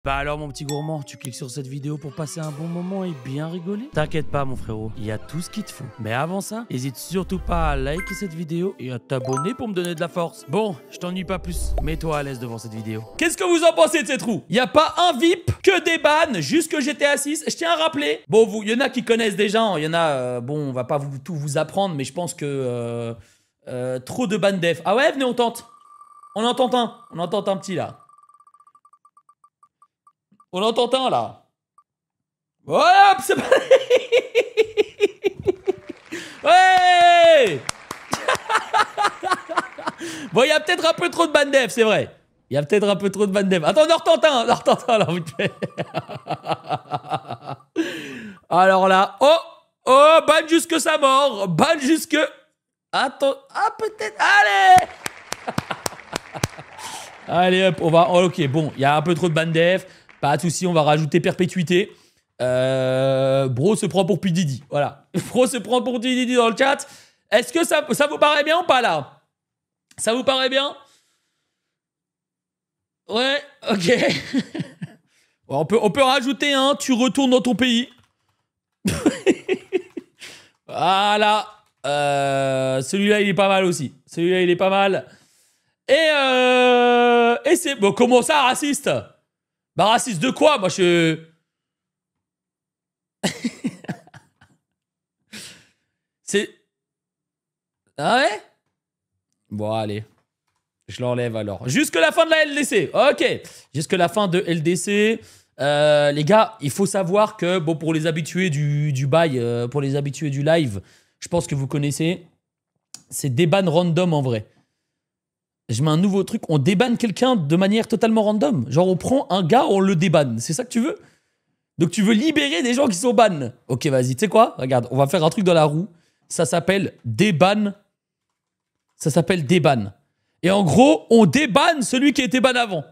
Bah alors mon petit gourmand, tu cliques sur cette vidéo pour passer un bon moment et bien rigoler? T'inquiète pas mon frérot, il y a tout ce qu'il te faut. Mais avant ça, n'hésite surtout pas à liker cette vidéo et à t'abonner pour me donner de la force. Bon, je t'ennuie pas plus, mets-toi à l'aise devant cette vidéo. Qu'est-ce que vous en pensez de cette roue? Il y a pas un VIP, que des bans, jusque GTA 6. Je tiens à rappeler, bon, il y en a qui connaissent déjà, il y en a, bon, on va pas tout vous apprendre, mais je pense que trop de ban def. Ah ouais, venez, on tente. On en tente un petit là. On entend un là. Voilà, c'est pas... Ouais. Bon, il y a peut-être un peu trop de bandef, c'est vrai. Il y a peut-être un peu trop de bandef. Attends, on en retente un là, vite fait. Alors là, oh, ban jusque sa mort, ban jusque... Attends, ah peut-être, allez. Allez hop, on va, oh, ok, bon, il y a un peu trop de bandef. Pas de soucis, on va rajouter perpétuité. Bro se prend pour P. Diddy. Voilà. Bro se prend pour P. Diddy dans le chat. Est-ce que ça vous paraît bien ou pas là? Ça vous paraît bien? Ouais, ok. Bon, on peut rajouter un, tu retournes dans ton pays. Voilà. Celui-là, il est pas mal aussi. Celui-là, il est pas mal. Et c'est... Bon, comment ça, raciste? Bah raciste de quoi? Moi je... C'est... Ah ouais? Bon allez. Je l'enlève alors. Jusque la fin de la LDC. Ok. Jusque la fin de LDC. Les gars, il faut savoir que, bon, pour les habitués du bail, pour les habitués du live, je pense que vous connaissez, c'est déban random en vrai. Je mets un nouveau truc, on débanne quelqu'un de manière totalement random. Genre on prend un gars, on le débanne. C'est ça que tu veux? Donc tu veux libérer des gens qui sont ban. Ok, vas-y, tu sais quoi? Regarde, on va faire un truc dans la roue. Ça s'appelle déban. Ça s'appelle déban. Et en gros, on débanne celui qui était ban avant.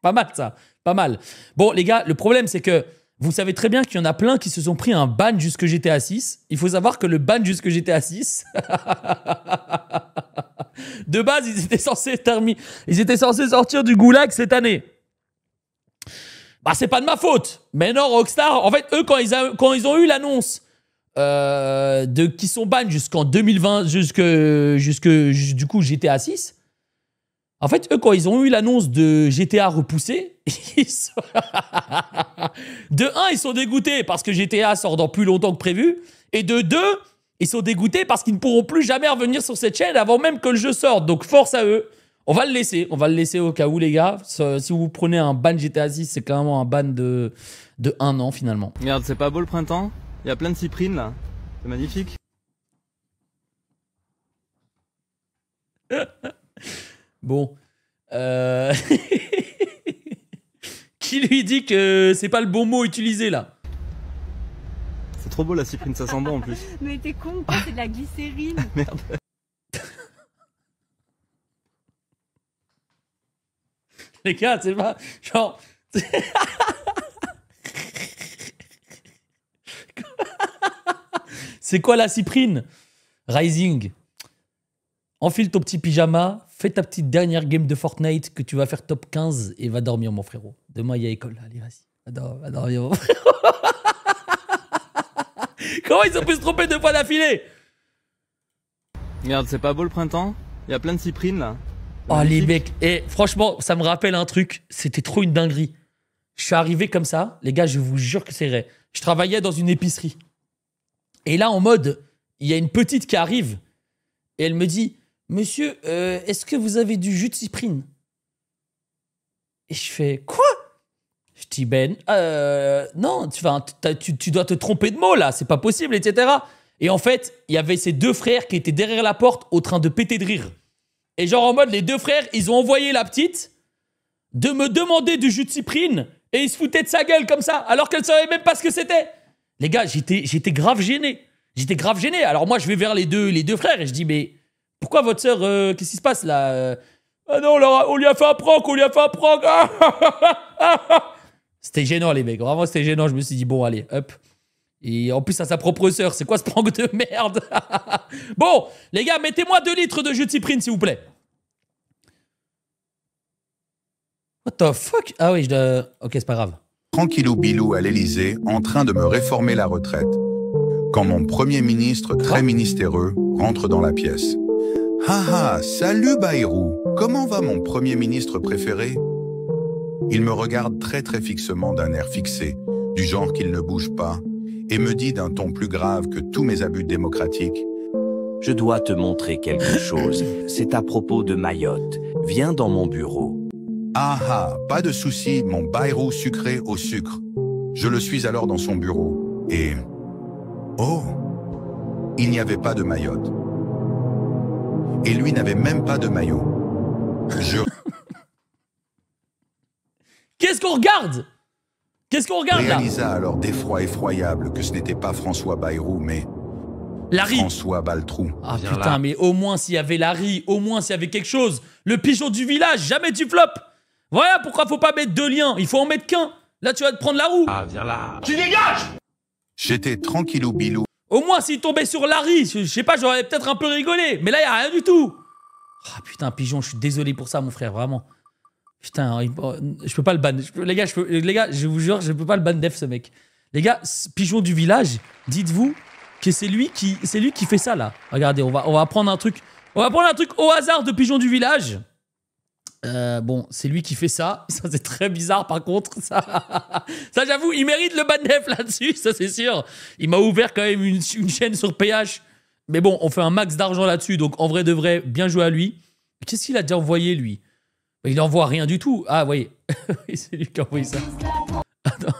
Pas mal ça, pas mal. Bon les gars, le problème c'est que vous savez très bien qu'il y en a plein qui se sont pris un ban jusque GTA 6. Il faut savoir que le ban jusque GTA 6... De base, ils étaient censés sortir du goulag cette année. Bah, c'est pas de ma faute. Mais non, Rockstar, en fait, eux, quand ils ont eu l'annonce qu'ils sont ban jusqu'en 2020, jusque du coup GTA 6, en fait, eux, quand ils ont eu l'annonce de GTA repoussé, de 1, ils sont dégoûtés parce que GTA sort dans plus longtemps que prévu, et de 2, ils sont dégoûtés parce qu'ils ne pourront plus jamais revenir sur cette chaîne avant même que le jeu sorte. Donc force à eux. On va le laisser au cas où, les gars. Si vous prenez un ban GTA 6, c'est clairement un ban de 1 an finalement. Regarde, c'est pas beau le printemps? Il y a plein de cyprines là. C'est magnifique. Bon. Qui lui dit que c'est pas le bon mot utilisé là? C'est trop beau la cyprine, ça sent bon en plus. Mais t'es con, c'est de la glycérine. Merde. Les gars, c'est pas... Genre... C'est quoi la cyprine? Rising. Enfile ton petit pyjama, fais ta petite dernière game de Fortnite que tu vas faire top 15 et va dormir mon frérot. Demain, il y a école. Allez, vas-y. Va dormir mon frérot. Comment ils ont pu se tromper 2 fois d'affilée? Regarde, c'est pas beau le printemps? Il y a plein de cyprines là. Oh les mecs, et franchement, ça me rappelle un truc, c'était trop une dinguerie. Je suis arrivé comme ça, les gars, je vous jure que c'est vrai. Je travaillais dans une épicerie. Et là, en mode, il y a une petite qui arrive, et elle me dit, monsieur, est-ce que vous avez du jus de cyprine? Et je fais, quoi? Je dis, ben, non, tu dois te tromper de mots là, c'est pas possible, etc. Et en fait, il y avait ces 2 frères qui étaient derrière la porte au train de péter de rire. Et genre en mode, les 2 frères, ils ont envoyé la petite de me demander du jus de cyprine et ils se foutaient de sa gueule comme ça, alors qu'elle savait même pas ce que c'était. Les gars, j'étais grave gêné. J'étais grave gêné. Alors moi, je vais vers les deux frères et je dis, mais pourquoi votre sœur, qu'est-ce qui se passe là? Ah non, on lui a fait un prank, C'était gênant, les mecs. Vraiment, c'était gênant. Je me suis dit, bon, allez, hop. Et en plus, à sa propre sœur. C'est quoi ce prank de merde? Bon, les gars, mettez-moi 2 litres de jus de cyprine, s'il vous plaît. What the fuck? Ah oui, je dois... Ok, c'est pas grave. Tranquillou bilou à l'Élysée, en train de me réformer la retraite. Quand mon premier ministre, très ministéreux, rentre dans la pièce. « Ah ah, salut Bayrou, comment va mon premier ministre préféré ?» Il me regarde très fixement d'un air fixé, du genre qu'il ne bouge pas, et me dit d'un ton plus grave que tous mes abus démocratiques. Je dois te montrer quelque chose. C'est à propos de Mayotte. Viens dans mon bureau. Ah ah, pas de souci, mon Bayrou sucré au sucre. Je le suis alors dans son bureau, et... Oh, il n'y avait pas de Mayotte. Et lui n'avait même pas de maillot. Je... Qu'est-ce qu'on regarde? Qu'est-ce qu'on regarde là? réalisa alors d'effroi effroyable que ce n'était pas François Bayrou, mais Larry. François Baltrou. Ah putain, mais au moins s'il y avait Larry, au moins s'il y avait quelque chose. Le pigeon du village, jamais tu floppes. Voilà pourquoi faut pas mettre deux liens, il faut en mettre qu'un. Là tu vas te prendre la roue. Ah, viens là. Tu dégages! J'étais tranquillou bilou. Au moins s'il tombait sur Larry, je sais pas, j'aurais peut-être un peu rigolé. Mais là y a rien du tout. Ah putain, pigeon, je suis désolé pour ça mon frère, vraiment. Putain, je peux pas le ban. Les gars, je vous jure, je peux pas le ban def ce mec. Les gars, pigeon du village, dites-vous que c'est lui qui fait ça là. Regardez, on va prendre un truc. On va prendre un truc au hasard de pigeon du village. Bon, c'est lui qui fait ça. Ça c'est très bizarre par contre. Ça j'avoue, il mérite le ban def là-dessus, ça c'est sûr. Il m'a ouvert quand même une chaîne sur PH. Mais bon, on fait un max d'argent là-dessus, donc en vrai de vrai, bien joué à lui. Qu'est-ce qu'il a déjà envoyé lui? Il envoie rien du tout. Ah, oui. C'est lui qui a envoyé ça. Attends.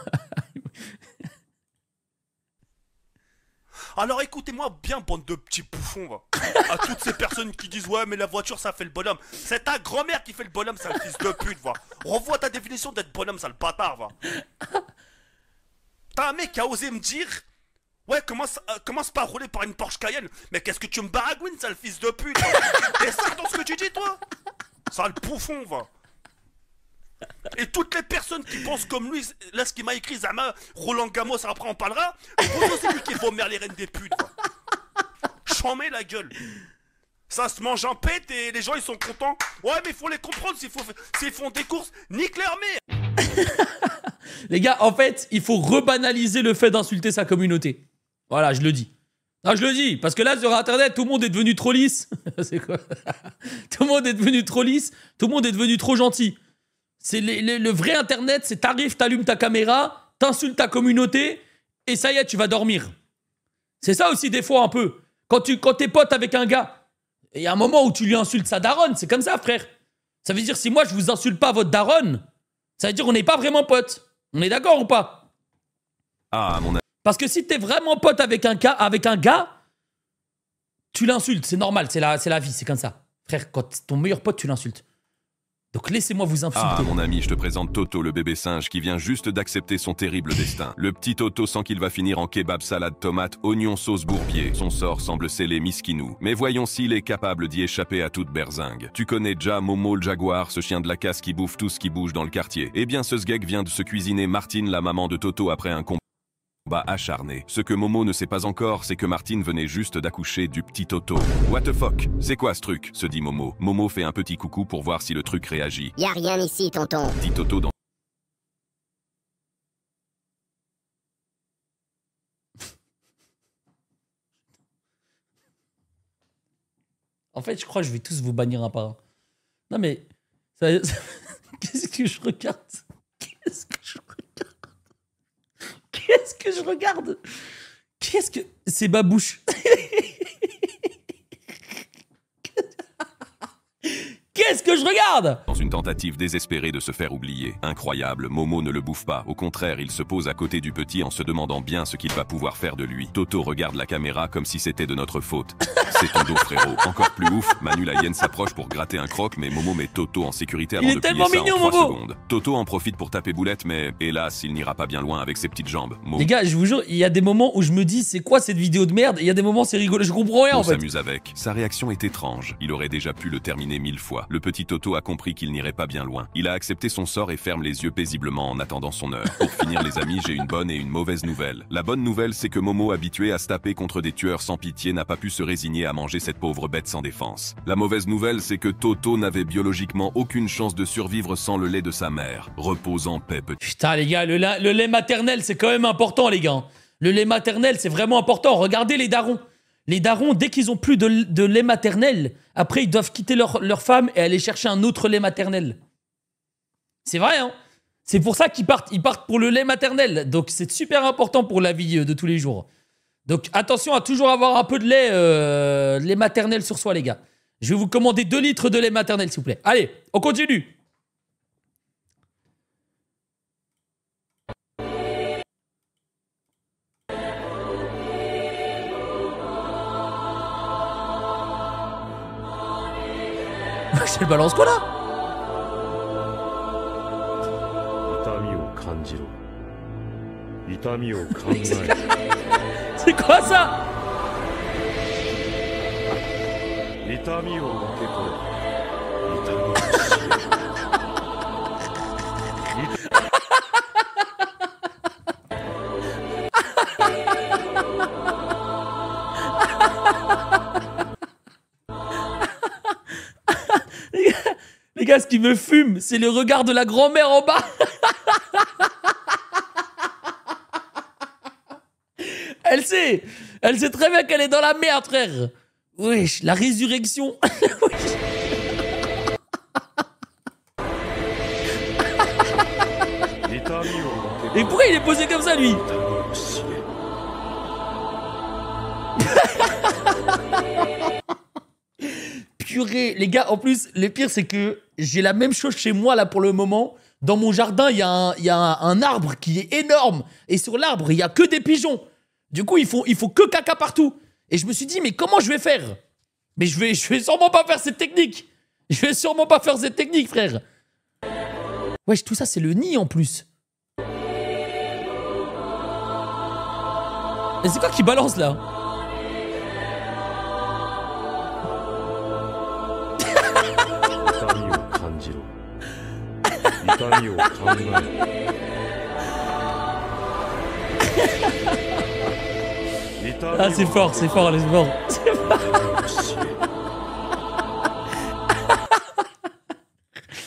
Alors écoutez-moi bien, bande de petits bouffons, va. À toutes ces personnes qui disent ouais mais la voiture ça fait le bonhomme. C'est ta grand-mère qui fait le bonhomme, sale fils de pute, va. Revois ta définition d'être bonhomme, sale bâtard, va. T'as un mec qui a osé me dire ouais, commence pas à rouler par une Porsche Cayenne. Mais qu'est-ce que tu me baragouines, sale fils de pute, va. T'es sale dans ce que tu dis, toi? Sale bouffon, va. Et toutes les personnes qui pensent comme lui, là ce qu'il m'a écrit, Zama, Roland Gamos, après on parlera, c'est lui qui vomir les reines des putes, va. J'en mets la gueule. Ça se mange en pète et les gens ils sont contents. Ouais mais il faut les comprendre, s'ils font des courses, nique leur mère. Les gars, en fait, il faut rebanaliser le fait d'insulter sa communauté. Voilà, je le dis. Non, je le dis, parce que là, sur Internet, tout le monde est devenu trop lisse. C'est quoi? Tout le monde est devenu trop lisse, tout le monde est devenu trop gentil. C'est le vrai Internet, c'est t'arrives, t'allumes ta caméra, t'insultes ta communauté, et ça y est, tu vas dormir. C'est ça aussi des fois un peu. Quand t'es pote avec un gars, il y a un moment où tu lui insultes sa daronne, c'est comme ça, frère. Ça veut dire, si moi je vous insulte pas votre daronne, ça veut dire qu'on n'est pas vraiment pote. On est d'accord ou pas? Ah, mon... Parce que si t'es vraiment pote avec un gars, tu l'insultes, c'est normal, c'est la vie, c'est comme ça. Frère, quand ton meilleur pote, tu l'insultes. Donc laissez-moi vous insulter. Ah, mon ami, je te présente Toto, le bébé singe qui vient juste d'accepter son terrible destin. Le petit Toto sent qu'il va finir en kebab, salade, tomate, oignon, sauce bourbier. Son sort semble scellé miskinou. Mais voyons s'il est capable d'y échapper à toute berzingue. Tu connais déjà Momo le jaguar, ce chien de la casse qui bouffe tout ce qui bouge dans le quartier. Eh bien, ce sgeg vient de se cuisiner Martine, la maman de Toto, après un combat acharné. Ce que Momo ne sait pas encore, c'est que Martine venait juste d'accoucher du petit Toto. What the fuck? C'est quoi ce truc? Se dit Momo. Momo fait un petit coucou pour voir si le truc réagit. Y a rien ici, tonton. Dit Toto dans... En fait, je crois que je vais tous vous bannir un par un. Non mais... Qu'est-ce que je regarde? Qu'est-ce que je regarde? Qu'est-ce que je regarde? Qu'est-ce que... C'est ma bouche. Qu'est-ce que je regarde? Dans une tentative désespérée de se faire oublier. Incroyable, Momo ne le bouffe pas. Au contraire, il se pose à côté du petit en se demandant bien ce qu'il va pouvoir faire de lui. Toto regarde la caméra comme si c'était de notre faute. C'est ton dos, frérot. Encore plus ouf, Manu la hyène s'approche pour gratter un croc, mais Momo met Toto en sécurité avant de plier ça mignon, en 3 Momo. secondes. Toto en profite pour taper boulette, mais hélas, il n'ira pas bien loin avec ses petites jambes. Momo Les gars, je vous jure, il y a des moments où je me dis, c'est quoi cette vidéo de merde? Et il y a des moments, c'est rigolo. Je comprends rien en fait. s'amuse avec. Sa réaction est étrange. Il aurait déjà pu le terminer 1000 fois. Le petit petit Toto a compris qu'il n'irait pas bien loin. Il a accepté son sort et ferme les yeux paisiblement en attendant son heure. Pour finir les amis, j'ai une bonne et une mauvaise nouvelle. La bonne nouvelle, c'est que Momo, habitué à se taper contre des tueurs sans pitié, n'a pas pu se résigner à manger cette pauvre bête sans défense. La mauvaise nouvelle, c'est que Toto n'avait biologiquement aucune chance de survivre sans le lait de sa mère. Repose en paix, petit. Putain, les gars, le lait maternel, c'est quand même important, les gars. Le lait maternel, c'est vraiment important. Regardez les darons. Les darons, dès qu'ils ont plus de lait maternel, après, ils doivent quitter leur femme et aller chercher un autre lait maternel. C'est vrai, hein? C'est pour ça qu'ils partent. Ils partent pour le lait maternel. Donc, c'est super important pour la vie de tous les jours. Donc, attention à toujours avoir un peu de lait maternel sur soi, les gars. Je vais vous commander 2 litres de lait maternel, s'il vous plaît. Allez, on continue. Je le balance quoi là? C'est quoi ça? Les gars, ce qui me fume, c'est le regard de la grand-mère en bas. Elle sait très bien qu'elle est dans la merde, frère. Wesh, la résurrection. Et pourquoi il est posé comme ça, lui? Purée, les gars, en plus, le pire, c'est que j'ai la même chose chez moi, là, pour le moment. Dans mon jardin, il y a un arbre qui est énorme. Et sur l'arbre, il y a que des pigeons. Du coup, il faut que caca partout. Et je me suis dit, mais comment je vais faire? Mais je vais sûrement pas faire cette technique. Je vais sûrement pas faire cette technique, frère. Wesh, tout ça, c'est le nid, en plus. Et c'est quoi qui balance, là? Ah, c'est fort, les sports.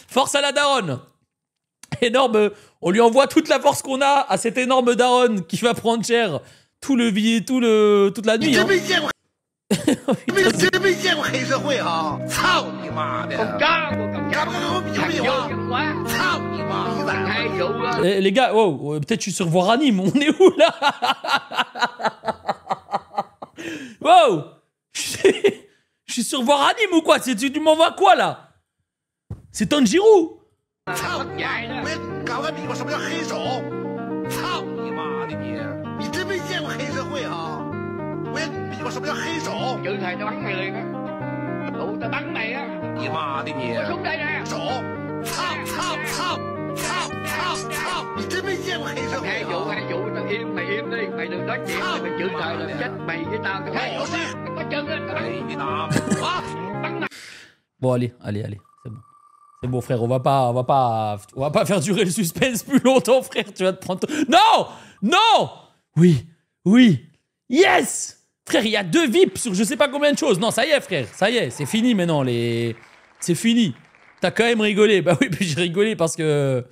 Force à la daronne. Énorme. On lui envoie toute la force qu'on a à cette énorme daronne qui va prendre cher toute la nuit. Hein. Les gars, wow, peut-être je suis sur Voranime. On est où là? Wow, je suis sur Voranime ou quoi? Tu m'envoies quoi là? C'est Tanjiro. Bon, allez, c'est bon. C'est bon, frère, on va pas faire durer le suspense plus longtemps, frère. Tu vas te prendre... Non! Oui. Yes! Frère, il y a 2 VIP sur je sais pas combien de choses. Non, ça y est, frère. Ça y est, c'est fini maintenant, c'est fini. T'as quand même rigolé. Bah oui, j'ai rigolé parce que...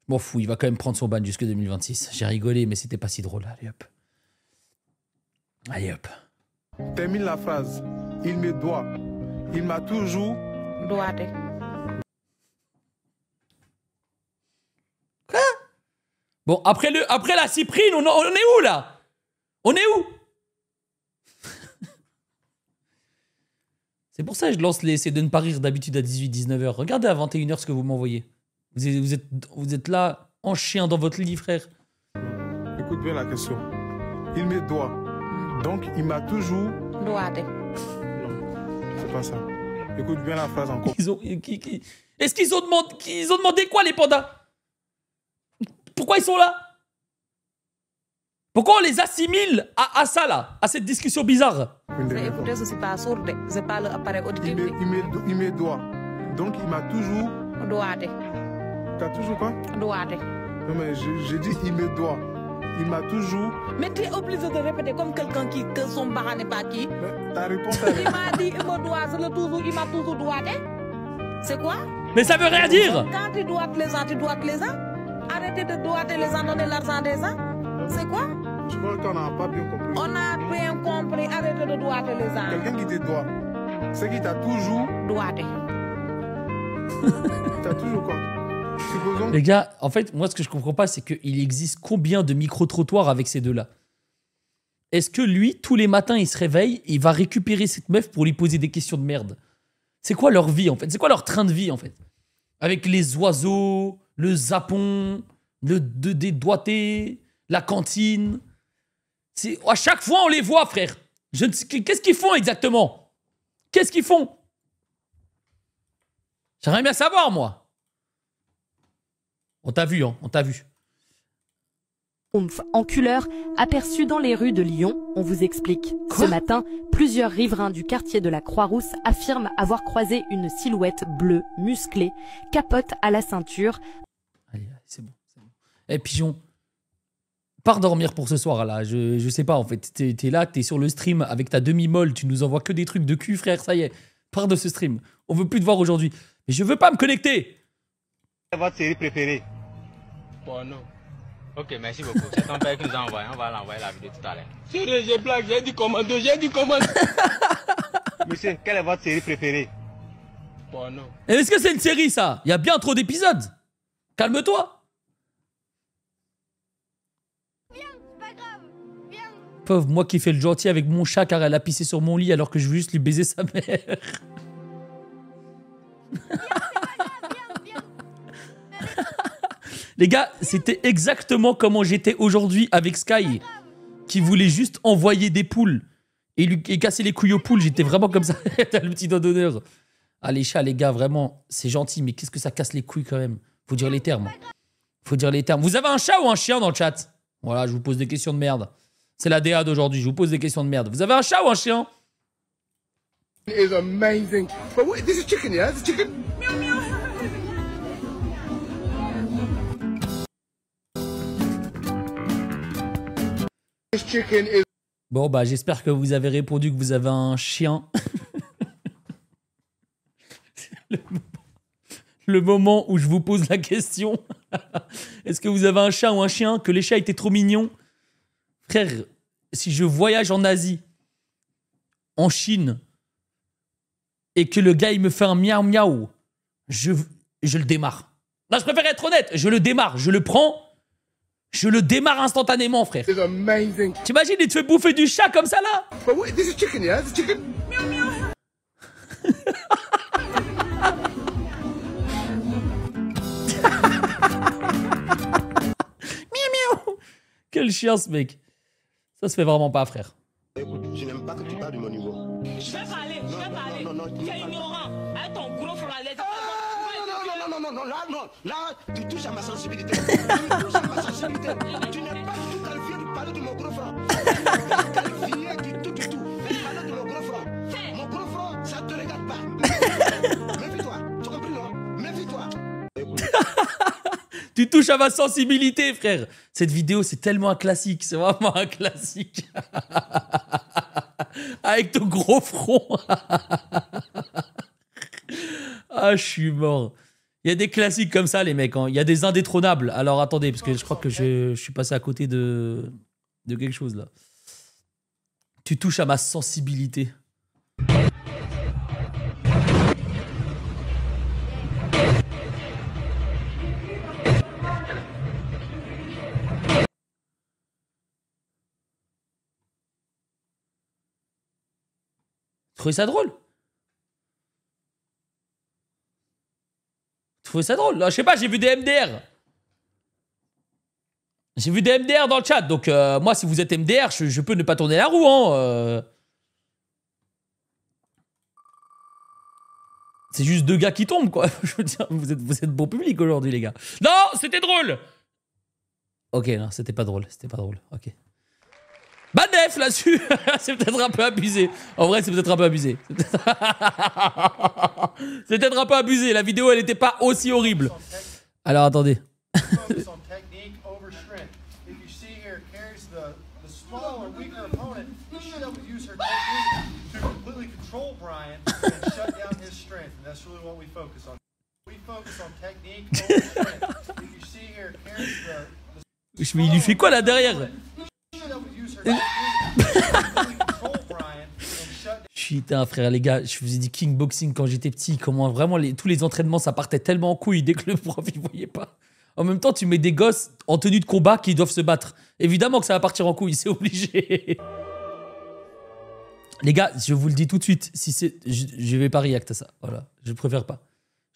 Bon, fou, il va quand même prendre son ban jusque 2026. J'ai rigolé, mais c'était pas si drôle. Allez, hop. Termine la phrase. Il me doit. Il m'a toujours... Doigté. Quoi? Bon, après la cyprine, on est où, là? On est où? C'est pour ça que je lance l'essai de ne pas rire d'habitude à 18-19h. Regardez à 21h ce que vous m'envoyez. Vous êtes là, en chien dans votre lit, frère. Écoute bien la question. Il me doit. Donc, il m'a toujours... Doigté. Non, c'est pas ça. Écoute bien la phrase encore. Est-ce qu'ils ont demandé quoi, les pandas? Pourquoi ils sont là? Pourquoi on les assimile à ça, là? À cette discussion bizarre? Il me doit. Donc il m'a toujours... Doate. T'as toujours quoi? Doate. Non mais j'ai dit il me doit. Il m'a toujours... Mais tu es obligé de répéter comme quelqu'un que son parent n'est pas qui. Mais ta réponse elle Il m'a dit il me doit, c'est le toujours, il m'a toujours doigté. C'est quoi? Mais ça veut rien dire. Quand tu doites les gens, tu doites les gens. Arrêtez de doiter les gens, donner l'argent des gens. C'est quoi? Je crois qu'on n'a pas bien compris. On a bien compris, arrêtez de doiter les gens. Quelqu'un qui te doit, c'est qui t'a toujours... Doigté. T'as toujours quoi? Supposons... Les gars, en fait, moi, ce que je comprends pas, c'est qu'il existe combien de micro-trottoirs avec ces deux-là? Est-ce que lui, tous les matins, il se réveille, il va récupérer cette meuf pour lui poser des questions de merde? C'est quoi leur vie, en fait? C'est quoi leur train de vie, en fait? Avec les oiseaux, le zapon, des doigtés, la cantine. À chaque fois, on les voit, frère. Qu'est-ce qu'ils font exactement? Qu'est-ce qu'ils font? J'aimerais bien savoir, moi. On t'a vu, hein, on t'a vu. Enculeur, aperçu dans les rues de Lyon, on vous explique. Quoi? Ce matin, plusieurs riverains du quartier de la Croix-Rousse affirment avoir croisé une silhouette bleue, musclée, capote à la ceinture. Allez, c'est bon, c'est bon. Eh, Pigeon, pars dormir pour ce soir, là. Je sais pas, en fait. T'es là, t'es sur le stream avec ta demi-molle, tu nous envoies que des trucs de cul, frère, ça y est. Pars de ce stream. On veut plus te voir aujourd'hui. Mais je veux pas me connecter. Votre série préférée? Porno. Ok, merci beaucoup. C'est ton père qui nous a envoyé. On va l'envoyer la vidéo tout à l'heure. Sérieux, j'ai blague, j'ai dit commando, Monsieur, quelle est votre série préférée? Porno. Et est-ce que c'est une série, ça? Il y a bien trop d'épisodes. Calme-toi. Viens, c'est pas grave. Viens. Pauvre, moi qui fais le gentil avec mon chat car elle a pissé sur mon lit alors que je veux juste lui baiser sa mère. Les gars, c'était exactement comment j'étais aujourd'hui avec Sky, qui voulait juste envoyer des poules et casser les couilles aux poules. J'étais vraiment comme ça. T'as le petit doigt d'honneur. Ah, les chats, les gars, vraiment, c'est gentil, mais qu'est-ce que ça casse les couilles quand même? Faut dire les termes. Faut dire les termes. Vous avez un chat ou un chien dans le chat? Voilà, je vous pose des questions de merde. C'est la DA d'aujourd'hui, je vous pose des questions de merde. Vous avez un chat ou un chien? Is amazing. But wait, this is chicken, yeah? This is chicken? Meow, meow. This chicken is... Bon, bah, j'espère que vous avez répondu que vous avez un chien. Le moment où je vous pose la question. Est-ce que vous avez un chat ou un chien? Que les chats étaient trop mignons? Frère, si je voyage en Asie, en Chine, et que le gars il me fait un miaou miaou, je le démarre. Non, je préfère être honnête, je le démarre, je le prends, je le démarre instantanément, frère. T'imagines, il te fait bouffer du chat comme ça là? But wait, this is chicken, yeah? This is chicken? Meow, meow. Quel chien ce mec. Ça se fait vraiment pas, frère. Écoute, je n'aime pas que tu parles de mon niveau. Je vais parler, je vais parler. Tu es ignorant. Avec ton gros front à l'aise. Là, tu touches à ma sensibilité. Tu touches à ma sensibilité. Tu n'es pas du tout qualifié de parler de mon gros front. Tu n'es pas qualifié du tout. Parler de mon gros front. Mon gros front, ça te regarde pas. Méfie-toi. Tu comprends, non? Méfie-toi. Tu touches à ma sensibilité, frère. Cette vidéo, c'est tellement un classique. C'est vraiment un classique. Avec ton gros front. Ah, je suis mort. Il y a des classiques comme ça, les mecs. Hein. Il y a des indétrônables. Alors, attendez, parce que je crois que je suis passé à côté de quelque chose, là. Tu touches à ma sensibilité. Tu trouvais ça drôle? Tu trouvais ça drôle? Je sais pas, j'ai vu des MDR. J'ai vu des MDR dans le chat. Donc, moi, si vous êtes MDR, je peux ne pas tourner la roue. Hein, C'est juste deux gars qui tombent, quoi. Je veux dire, vous êtes bon public aujourd'hui, les gars. Non, c'était drôle. Ok, non, c'était pas drôle. C'était pas drôle. Ok. Banef là-dessus. C'est peut-être un peu abusé. En vrai, c'est peut-être un peu abusé. C'est peut-être un peu abusé. La vidéo, elle était pas aussi horrible. Alors, attendez. Mais il lui fait quoi là derrière? Putain frère les gars, je vous ai dit kickboxing quand j'étais petit, comment vraiment tous les entraînements ça partait tellement en couille dès que le prof il voyait pas. En même temps tu mets des gosses en tenue de combat qui doivent se battre. Évidemment que ça va partir en couille, c'est obligé. Les gars, je vous le dis tout de suite, si c'est, je vais pas react à ça, voilà, je préfère pas.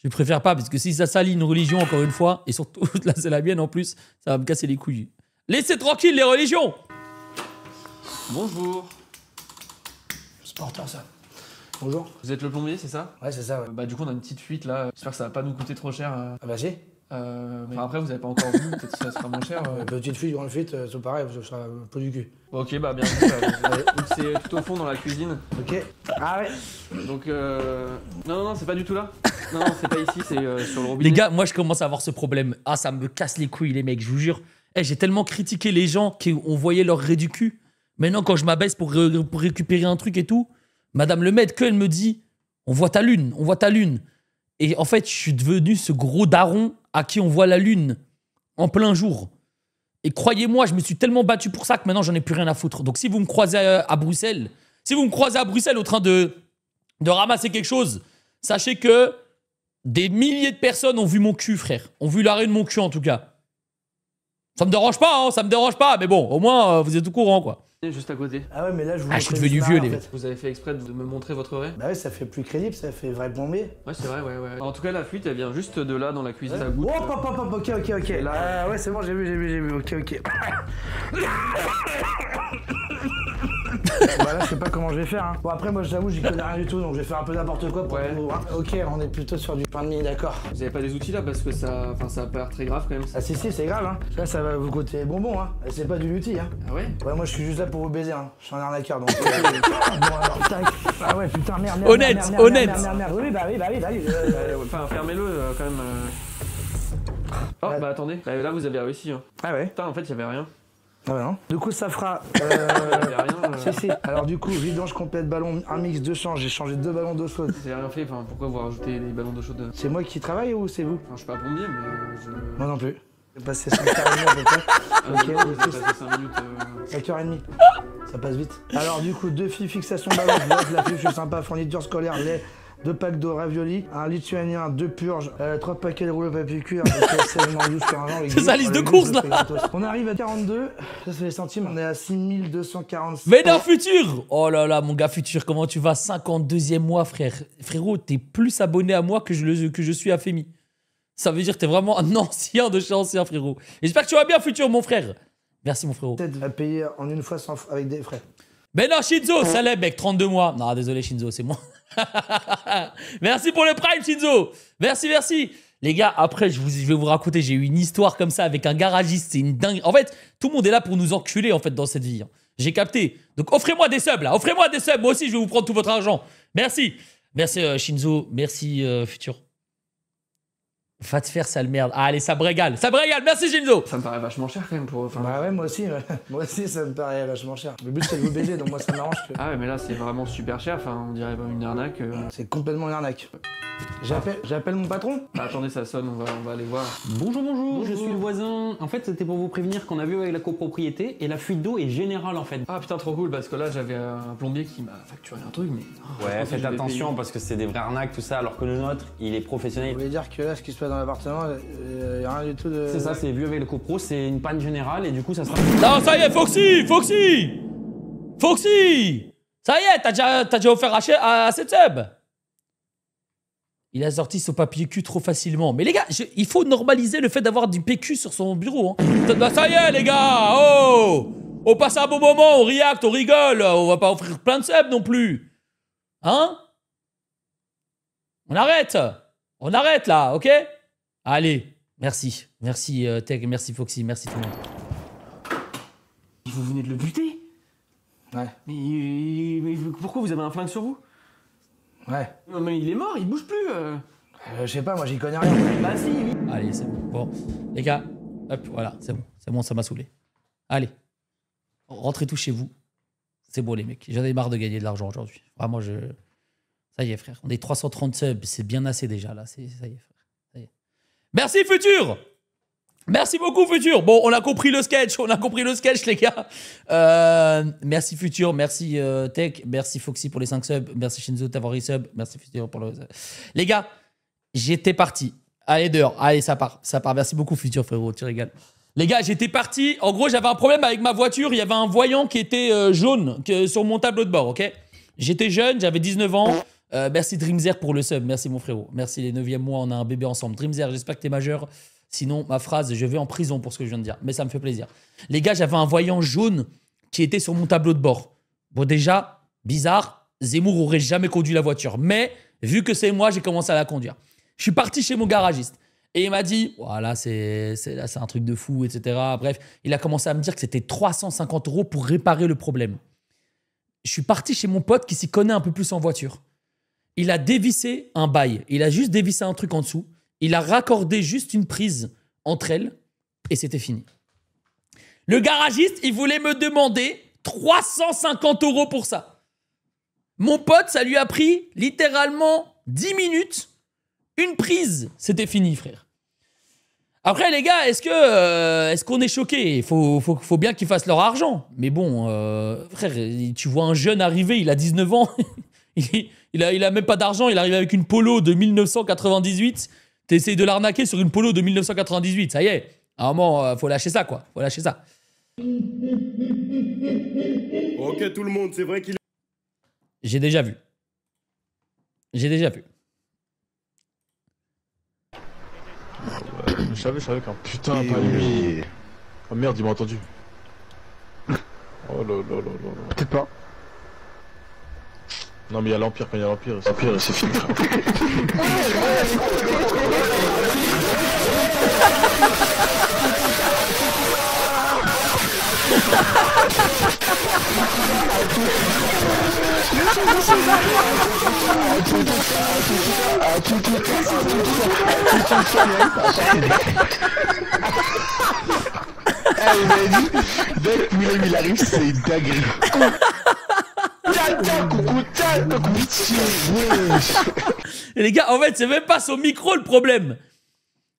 Je préfère pas parce que si ça salit une religion encore une fois, et surtout là c'est la mienne en plus, ça va me casser les couilles. Laissez tranquille les religions. Bonjour. C'est pas retard ça. Bonjour. Vous êtes le plombier, c'est ça? Ouais, c'est ça, ouais. Bah du coup on a une petite fuite là, j'espère que ça va pas nous coûter trop cher. Ah bah si. Mais après vous avez pas encore vu, peut-être que ça sera moins cher. Petite fuite, grande fuite, c'est pareil, ça sera un peu du cul. Ok, bah bien vu. Donc c'est tout au fond dans la cuisine. Ok. Ah ouais. Donc non, c'est pas du tout là. Non, c'est pas ici, c'est sur le robinet. Les gars, moi je commence à avoir ce problème. Ah, ça me casse les couilles les mecs, je vous jure. J'ai tellement critiqué les gens qu'on voyait leur raie du cul. Maintenant quand je m'abaisse pour récupérer un truc et tout, Madame le maître, elle me dit on voit ta lune, on voit ta lune. Et en fait, je suis devenu ce gros daron à qui on voit la lune en plein jour. Et croyez-moi, je me suis tellement battu pour ça que maintenant j'en ai plus rien à foutre. Donc si vous me croisez à Bruxelles, au train de ramasser quelque chose, sachez que des milliers de personnes ont vu mon cul, frère. Ont vu l'arrêt de mon cul en tout cas. Ça me dérange pas, hein, ça me dérange pas, mais bon, au moins vous êtes au courant quoi. Juste à côté. Ah ouais, mais là je vous je suis devenu vieux les mecs. Vous avez fait exprès de me montrer votre raie? Bah ouais, ça fait plus crédible, ça fait vrai plombier. Ouais, c'est vrai, ouais. En tout cas, la fuite elle vient juste de là dans la cuisine, ça goûte. Oh, ok. Là, ouais, c'est bon, j'ai vu, ok. Bah là, je sais pas comment je vais faire. Hein. Bon, après, moi, j'avoue, j'y connais rien du tout, donc je vais faire un peu n'importe quoi pour vous. Hein. Ok, on est plutôt sur du pain de mie, d'accord. Vous avez pas des outils là parce que ça a pas l'air très grave quand même. Ah, si, c'est grave, hein. Là, ça va vous coûter bonbon, hein. C'est pas du outil, hein. Ah ouais? Ouais, moi, je suis juste là pour vous baiser, hein. Je suis un arnaqueur, donc. Bon, alors, tac. Ah ouais, putain, merde. Honnête. Oui, bah oui. Enfin, fermez-le quand même. Oh, bah attendez, là vous avez réussi. Hein. Ah ouais? Putain, en fait, y'avait rien. Ah ouais, non. Du coup, ça fera. Rien. Si. Alors, du coup, vidange complète, ballon, un mix de change. J'ai changé 2 ballons d'eau chaude. J'ai rien fait, enfin, pourquoi vous rajoutez des ballons d'eau chaude? C'est moi qui travaille ou c'est vous? Enfin, je suis pas plombier, mais je. Moi non plus. J'ai passé 5h30 à peu près. Ok, j'ai passé 5 minutes. 5h30. Ça passe vite. Alors, du coup, 2 filles, fixation ballon, la fiche, je suis sympa, fourniture scolaire, lait. 2 packs de raviolis, un lituanien, 2 purges, 3 paquets de rouleaux papier cuir, c'est sa liste de courses là. On arrive à 42, ça c'est les centimes, on est à 6246. Vénard Futur. Oh là là, mon gars Futur, comment tu vas? 52e mois, frère. Frérot, t'es plus abonné à moi que je suis à Femi. Ça veut dire que t'es vraiment un ancien de chez ancien, frérot. J'espère que tu vas bien, Futur, mon frère. Merci, mon frérot. Peut-être à payer en une fois avec des frais. Ben non, Shinzo, Salem, mec, 32 mois. Non, désolé, Shinzo, c'est moi. Merci pour le prime, Shinzo. Merci. Les gars, après, je vais vous raconter, j'ai eu une histoire comme ça avec un garagiste. C'est une dingue. En fait, tout le monde est là pour nous enculer, en fait, dans cette vie. Hein. J'ai capté. Donc, offrez-moi des subs, là. Offrez-moi des subs. Moi aussi, je vais vous prendre tout votre argent. Merci. Merci, Shinzo. Merci, Futur. Va te faire, sale merde. Ah, allez, ça me régale. Merci, Shinzo. Ça me paraît vachement cher quand même pour. Bah ouais, moi aussi. Moi aussi, ça me paraît vachement cher. Le but, c'est de vous baiser, donc moi, ça m'arrange. Que... Ah ouais, mais là, c'est vraiment super cher. Enfin, on dirait une arnaque. C'est complètement une arnaque. J'appelle mon patron. Bah, attendez, ça sonne. On va aller voir. Bonjour, je suis le voisin. En fait, c'était pour vous prévenir qu'on a vu avec la copropriété et la fuite d'eau est générale en fait. Ah putain, trop cool parce que là, j'avais un plombier qui m'a facturé un truc, mais. Ouais, faites attention parce que c'est des vraies arnaques, tout ça, alors que le nôtre, il est professionnel. Vous voulez dire que là, ce qui se passe dans l'appartement, il n'y a rien du tout de. C'est ça, c'est vu avec le copro, c'est une panne générale et du coup, ça sera. Non, ça y est, Foxy. Ça y est, t'as déjà offert à cette sub. Il a sorti son papier cul trop facilement. Mais les gars, il faut normaliser le fait d'avoir du PQ sur son bureau. Hein. Ça y est, les gars. Oh, on passe un bon moment, on react, on rigole. On va pas offrir plein de subs non plus. Hein? On arrête là, ok? Allez, merci Tech, merci Foxy, merci tout le monde. Vous venez de le buter? Ouais. Mais pourquoi vous avez un flingue sur vous? Ouais. Non, mais il est mort, il bouge plus. Je sais pas, moi j'y connais rien. Bah si, oui. Allez, c'est bon. Bon, les gars, hop, voilà, c'est bon. C'est bon, ça m'a saoulé. Allez, rentrez tous chez vous. C'est bon, les mecs. J'en ai marre de gagner de l'argent aujourd'hui. Vraiment, ça y est, frère. On est 330 subs. C'est bien assez déjà, là. Ça y est, frère. Ça y est. Merci, Futur! Merci beaucoup, Futur. Bon, on a compris le sketch. On a compris le sketch, les gars. Merci, Futur. Merci, Tech. Merci, Foxy, pour les 5 subs. Merci, Shinzo, d'avoir resub. Merci, Futur, pour le... Les gars, j'étais parti. Allez, dehors. Allez, ça part. Ça part. Merci beaucoup, Futur, frérot. Tu régales. Les gars, j'étais parti. En gros, j'avais un problème avec ma voiture. Il y avait un voyant qui était jaune sur mon tableau de bord, ok? J'étais jeune, j'avais 19 ans. Merci, Dreamzer, pour le sub. Merci, mon frérot. Merci, les 9e mois. On a un bébé ensemble. Dreamzer, j'espère que t'es majeur. Sinon, ma phrase, je vais en prison pour ce que je viens de dire. Mais ça me fait plaisir. Les gars, j'avais un voyant jaune qui était sur mon tableau de bord. Bon, déjà, bizarre. Zemmour aurait jamais conduit la voiture. Mais, vu que c'est moi, j'ai commencé à la conduire. Je suis parti chez mon garagiste. Et il m'a dit, voilà, c'est un truc de fou, etc. Bref, il a commencé à me dire que c'était 350 € pour réparer le problème. Je suis parti chez mon pote qui s'y connaît un peu plus en voiture. Il a dévissé un bail. Il a juste dévissé un truc en dessous. Il a raccordé juste une prise entre elles et c'était fini. Le garagiste, il voulait me demander 350 € pour ça. Mon pote, ça lui a pris littéralement 10 minutes. Une prise, c'était fini, frère. Après, les gars, est-ce qu'on est choqués? Faut bien qu'ils fassent leur argent. Mais bon, frère, tu vois un jeune arriver, il a 19 ans. il a même pas d'argent. Il arrive avec une Polo de 1998. T'essayes de l'arnaquer sur une Polo de 1998. Ça y est. À un moment, faut lâcher ça, quoi. Faut lâcher ça. Ok, tout le monde, c'est vrai qu'il... J'ai déjà vu. J'ai déjà vu. Je savais qu'un putain pas lui. Oh merde, il m'a entendu. Oh là là là là. Peut-être pas. Non mais il y a l'Empire, quand il y a l'Empire, c'est fini. Il m'a dit, dès que Willem il arrive, c'est une dinguerie. Et les gars, en fait, c'est même pas son micro le problème.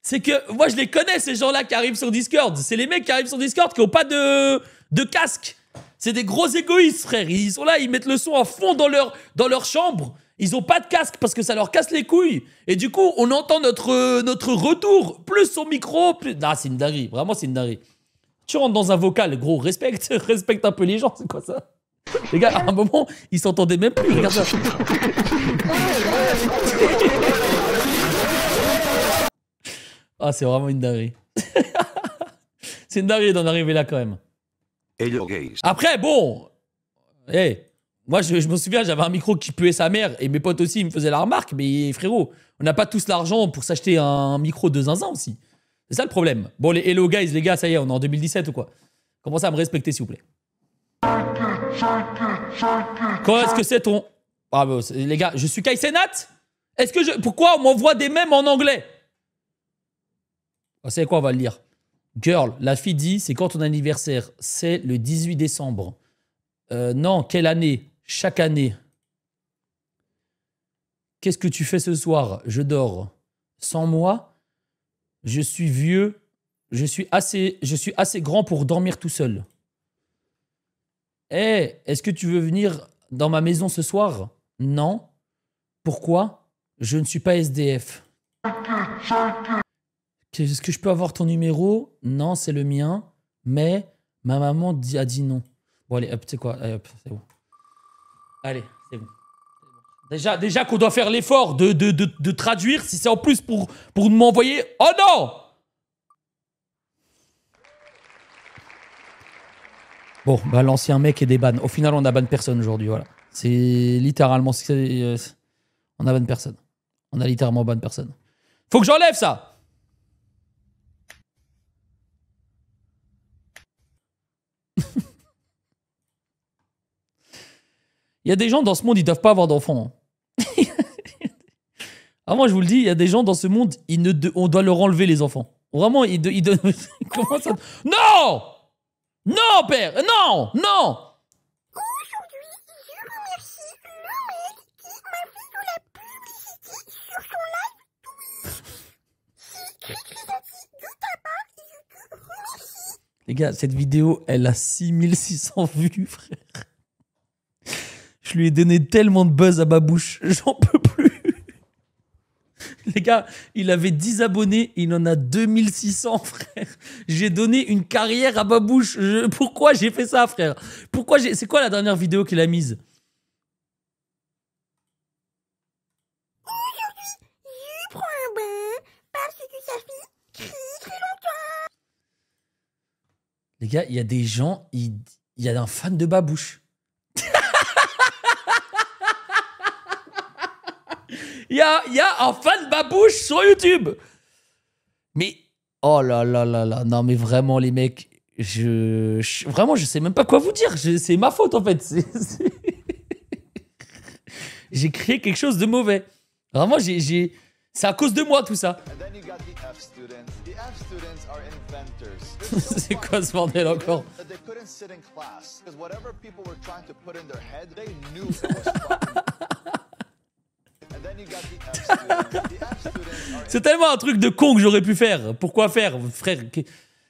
C'est que moi, je les connais, ces gens-là qui arrivent sur Discord. C'est les mecs qui arrivent sur Discord qui n'ont pas de casque. C'est des gros égoïstes, frère. Ils sont là, ils mettent le son à fond dans leur chambre. Ils ont pas de casque parce que ça leur casse les couilles. Et du coup, on entend notre retour, plus son micro, plus... Ah, c'est une dinguerie. Vraiment, c'est une dinguerie. Tu rentres dans un vocal, gros, respecte un peu les gens, c'est quoi ça? Les gars, à un moment, ils s'entendaient même plus. Regarde ça. Ah, c'est vraiment une dinguerie. C'est une dinguerie d'en arriver là quand même. Après, bon, hey, moi je me souviens, j'avais un micro qui puait sa mère et mes potes aussi, ils me faisaient la remarque. Mais frérot, on n'a pas tous l'argent pour s'acheter un micro de zinzin aussi. C'est ça le problème. Bon, les hello guys, les gars, ça y est, on est en 2017 ou quoi? Commencez à me respecter, s'il vous plaît. Quand est-ce que c'est ton... Ah, bah, les gars, je suis Kaisenat? Est-ce que je... Pourquoi on m'envoie des mèmes en anglais? Vous savez quoi, on va le lire. Girl, la fille dit, c'est quand ton anniversaire? C'est le 18 décembre. Non, quelle année? Chaque année. Qu'est-ce que tu fais ce soir? Je dors. Sans moi, je suis vieux. Je suis assez grand pour dormir tout seul. Hey, est-ce que tu veux venir dans ma maison ce soir? Non. Pourquoi? Je ne suis pas SDF. Est-ce que je peux avoir ton numéro? Non, c'est le mien. Mais ma maman a dit non. Bon, allez, hop, tu sais quoi? Allez, hop, c'est bon. Allez, c'est bon. Déjà qu'on doit faire l'effort de traduire, si c'est en plus pour m'envoyer... Oh non! Bon, bah l'ancien mec est des bannes. Au final, on a banne personne aujourd'hui, voilà. C'est littéralement... on a banne personne. On a littéralement banne personne. Faut que j'enlève ça! Il y a des gens dans ce monde, ils doivent pas avoir d'enfants. Hein. Ah, moi, je vous le dis, il y a des gens dans ce monde, on doit leur enlever les enfants. Vraiment, comment ça... Non! Non, père! Non! Non! Aujourd'hui, je remercie le mec qui m'a fait de la publicité sur son live Twitch. C'est Crisati de tabac et je te remercie. Les gars, cette vidéo, elle a 6600 vues, frère. Je lui ai donné tellement de buzz à ma bouche, j'en peux plus. Les gars, il avait 10 abonnés, il en a 2600, frère. J'ai donné une carrière à Babouche. Pourquoi j'ai fait ça, frère? C'est quoi la dernière vidéo qu'il a mise? Aujourd'hui, je prends un bain parce que ça fait très longtemps. Les gars, il y a des gens, il y a un fan de Babouche. Il y a un fan Babouche sur YouTube. Mais, oh là là là là, non mais vraiment les mecs, vraiment je sais même pas quoi vous dire, c'est ma faute en fait. J'ai créé quelque chose de mauvais. Vraiment, c'est à cause de moi tout ça. C'est quoi ce bordel encore? C'est tellement un truc de con que j'aurais pu faire. Pourquoi faire, frère?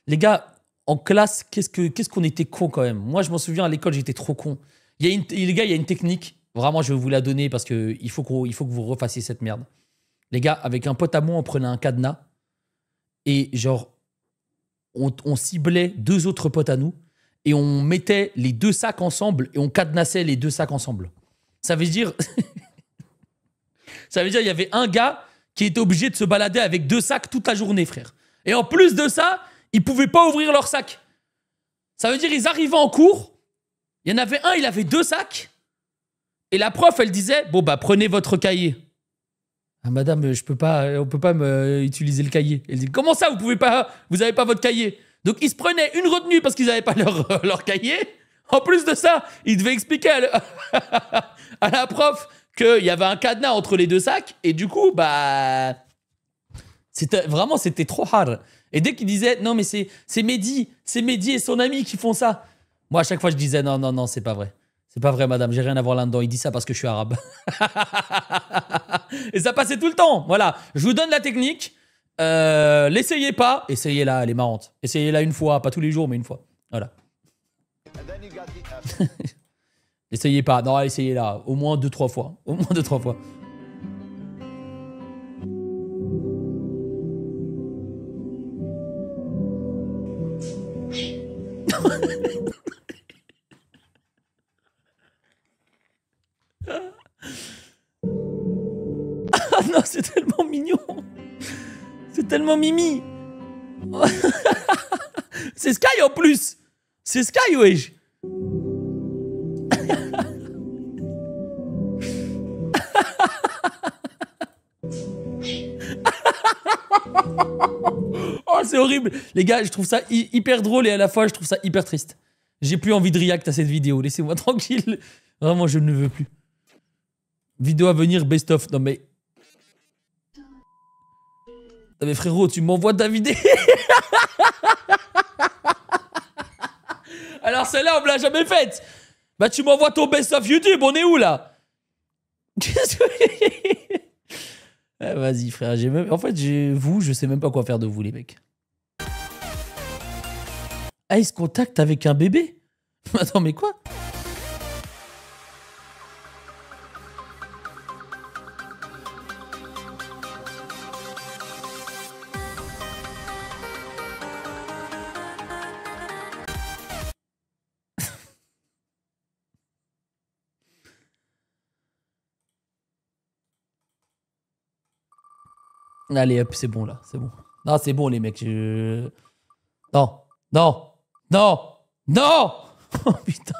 Les gars, en classe, qu'est-ce qu'on était con quand même. Moi, je m'en souviens, à l'école, j'étais trop con. Les gars, il y a une technique. Vraiment, je vais vous la donner parce qu'il faut que vous refassiez cette merde. Les gars, avec un pote à moi, on prenait un cadenas et genre, on ciblait 2 autres potes à nous et on mettait les 2 sacs ensemble et on cadenassait les 2 sacs ensemble. Ça veut dire... Ça veut dire qu'il y avait un gars qui était obligé de se balader avec 2 sacs toute la journée, frère. Et en plus de ça, ils pouvaient pas ouvrir leur sac. Ça veut dire qu'ils arrivaient en cours, il y en avait un, il avait 2 sacs, et la prof, elle disait, bon bah prenez votre cahier. Ah, madame, on peut pas utiliser le cahier. Elle dit, comment ça, vous avez pas votre cahier? Donc ils se prenaient une retenue parce qu'ils avaient pas leur cahier. En plus de ça, ils devaient expliquer à la prof qu'il y avait un cadenas entre les 2 sacs, et du coup, bah... C'était trop hard. Et dès qu'il disait, non mais c'est Mehdi et son ami qui font ça. Moi, à chaque fois, je disais, non, c'est pas vrai. C'est pas vrai, madame, j'ai rien à voir là-dedans. Il dit ça parce que je suis arabe. Et ça passait tout le temps. Voilà, je vous donne la technique. L'essayez pas. Essayez-la, elle est marrante. Essayez-la une fois, pas tous les jours, mais une fois. Voilà. Essayez pas. Non, essayez-la. Au moins 2-3 fois. Au moins 2-3 fois. Ah non, c'est tellement mignon. C'est tellement mimi. C'est Sky en plus. C'est Sky, wesh. Oh, c'est horrible. Les gars, je trouve ça hyper drôle et à la fois, je trouve ça hyper triste. J'ai plus envie de react à cette vidéo. Laissez-moi tranquille. Vraiment, je ne veux plus. Vidéo à venir, best of. Non mais... Non mais frérot, tu m'envoies ta vidéo. Alors celle-là, on me l'a jamais faite. Bah tu m'envoies ton best of YouTube. On est où là? Ah, vas-y frère, en fait, je sais même pas quoi faire de vous les mecs. Ah, il se contacte avec un bébé? Attends, mais quoi? Allez hop, c'est bon là, c'est bon. Non, c'est bon les mecs. Non, non, non, non. Oh putain.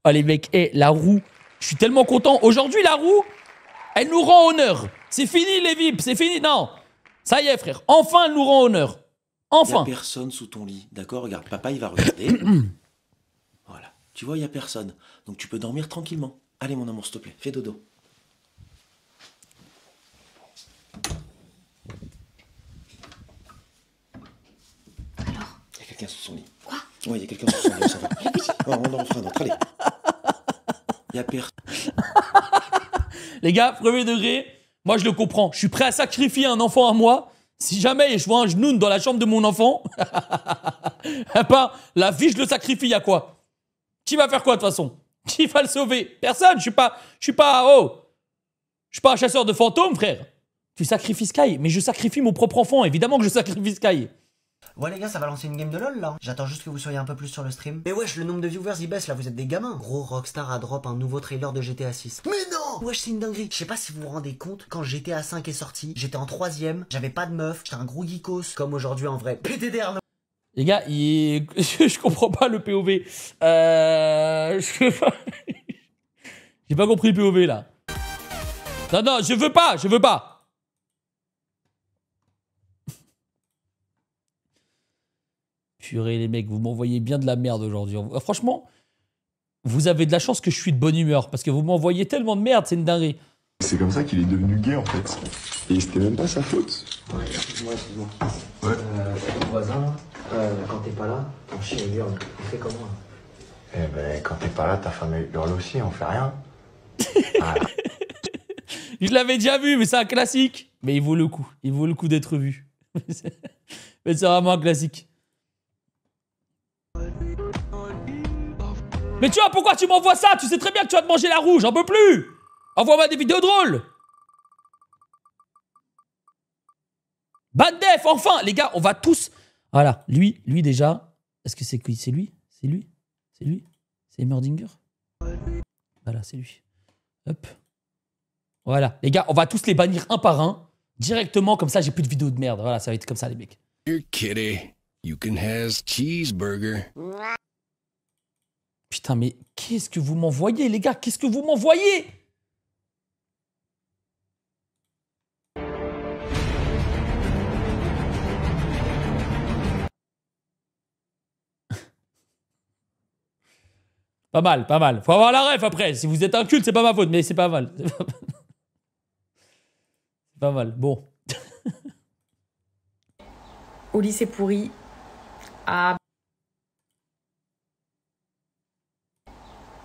Oh les mecs, la roue. Je suis tellement content. Aujourd'hui, la roue, elle nous rend honneur. C'est fini les VIP, c'est fini. Non, ça y est frère. Enfin, elle nous rend honneur. Enfin. Il n'y a personne sous ton lit, d'accord? Regarde, papa, il va regarder. Voilà. Tu vois, il n'y a personne. Donc tu peux dormir tranquillement. Allez. Allez mon amour, s'il te plaît, fais dodo. Alors? Il y a quelqu'un sous son lit. Quoi? Ouais, il y a quelqu'un sous son lit, ça va. Ouais, on en fera un autre, allez. Il y a pire. Les gars, premier degré, moi je le comprends. Je suis prêt à sacrifier un enfant à moi. Si jamais je vois un genou dans la chambre de mon enfant, la vie, je le sacrifie à quoi? Qui va faire quoi de toute façon? Qui va le sauver? Personne. Je suis pas un chasseur de fantômes, frère. Tu sacrifies Sky, mais je sacrifie mon propre enfant. Évidemment que je sacrifie Sky. Ouais les gars, ça va lancer une game de LoL là. J'attends juste que vous soyez un peu plus sur le stream. Mais wesh, le nombre de viewers il baisse là, vous êtes des gamins. Gros, Rockstar a drop un nouveau trailer de GTA 6. Mais non! Wesh, c'est une dinguerie. Je sais pas si vous vous rendez compte, quand GTA 5 est sorti, j'étais en 3ème, j'avais pas de meuf, j'étais un gros geekos, comme aujourd'hui en vrai. PTDR, non. Les gars, je comprends pas le POV. J'ai pas compris le POV là. Non, je veux pas. Purée les mecs, vous m'envoyez bien de la merde aujourd'hui. Franchement, vous avez de la chance que je suis de bonne humeur parce que vous m'envoyez tellement de merde, c'est une dinguerie. C'est comme ça qu'il est devenu gay en fait. Et c'était même pas sa faute. Ouais, excuse-moi. Ouais. Ton voisin, quand t'es pas là, ton chien il hurle. Il fait comment là? Eh ben, quand t'es pas là, ta femme elle hurle aussi, on fait rien. Voilà. Je l'avais déjà vu, mais c'est un classique. Mais il vaut le coup. Il vaut le coup d'être vu. Mais c'est vraiment un classique. Mais tu vois, pourquoi tu m'envoies ça? Tu sais très bien que tu vas te manger la rouge, j'en peux plus. Envoie-moi des vidéos drôles. Bad def, enfin. Les gars, on va tous... Voilà, lui déjà. Est-ce que c'est qui? C'est lui? C'est lui? C'est lui? C'est Emmerdinger? Voilà, c'est lui. Hop. Voilà, les gars, on va tous les bannir un par un. Directement, comme ça, j'ai plus de vidéos de merde. Voilà, ça va être comme ça, les mecs. Here, kitty. You can have cheeseburger. Putain, mais qu'est-ce que vous m'envoyez, les gars? Qu'est-ce que vous m'envoyez? Pas mal, pas mal. Faut avoir la ref après. Si vous êtes un culte, c'est pas ma faute, mais c'est pas mal. C'est pas mal. Bon. Au lycée pourri.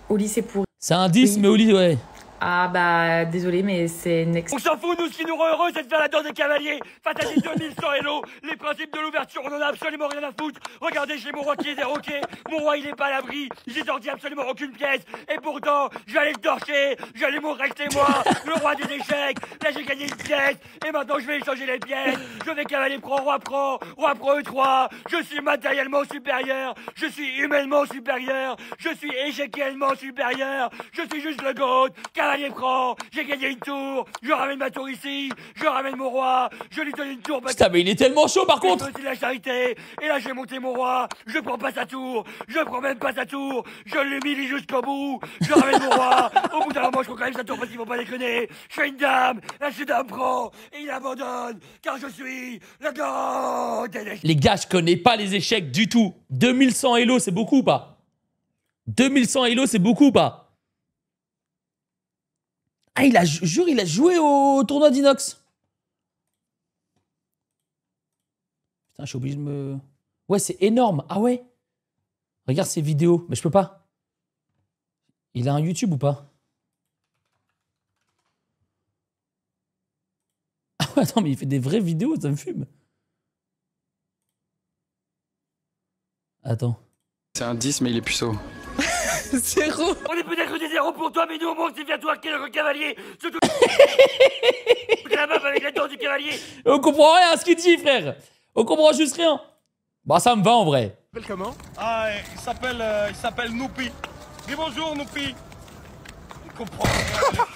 Au lycée pourri. C'est un 10, mais au lycée, ouais. Ah bah désolé mais c'est une On s'en fout, nous ce qui nous rend heureux c'est de faire la danse des cavaliers. Fantasy 2100 Hello, les principes de l'ouverture on en a absolument rien à foutre. Regardez chez mon roi qui est déroqué, mon roi il est pas à l'abri, j'ai sorti absolument aucune pièce. Et pourtant, je vais aller le torcher, je vais aller mon rester moi, le roi des échecs. Là j'ai gagné une pièce, et maintenant je vais échanger les pièces. Je vais cavalier prend E3, je suis matériellement supérieur, je suis humainement supérieur, je suis échekiellement supérieur, je suis juste le GOAT. Cavalier prend, j'ai gagné une tour, je ramène ma tour ici, je ramène mon roi, je lui donne une tour. Putain, mais il est tellement chaud par contre. C'est la charité, et là j'ai monté mon roi, je prends pas sa tour, je prends même pas sa tour, je l'humilie jusqu'au bout, je ramène mon roi, au bout d'un moment je prends quand même sa tour parce qu'ils vont pas déconner, je fais une dame, la dame prend, et il abandonne, car je suis le GOAT des échecs. Les gars, je connais pas les échecs du tout. 2100 Elo, c'est beaucoup ou pas? 2100 Elo, c'est beaucoup ou pas? Ah, il a joué au tournoi d'Inox. Putain, je suis obligé de me... Ouais, c'est énorme. Ah ouais? Regarde ses vidéos. Mais je peux pas. Il a un YouTube ou pas? Ah ouais, attends, mais il fait des vraies vidéos, ça me fume. Attends. C'est un 10, mais il est puceau. Zéro. On est peut-être des zéros pour toi, mais nous au moins c'est bien toi qui es le cavalier. Surtout la meuf avec la dent du cavalier. On comprend rien à ce qu'il dit, frère. On comprend juste rien. Bah ça me va en vrai. Il s'appelle comment? Ah, il s'appelle Noupi. Dis bonjour Noupi. Il comprend rien.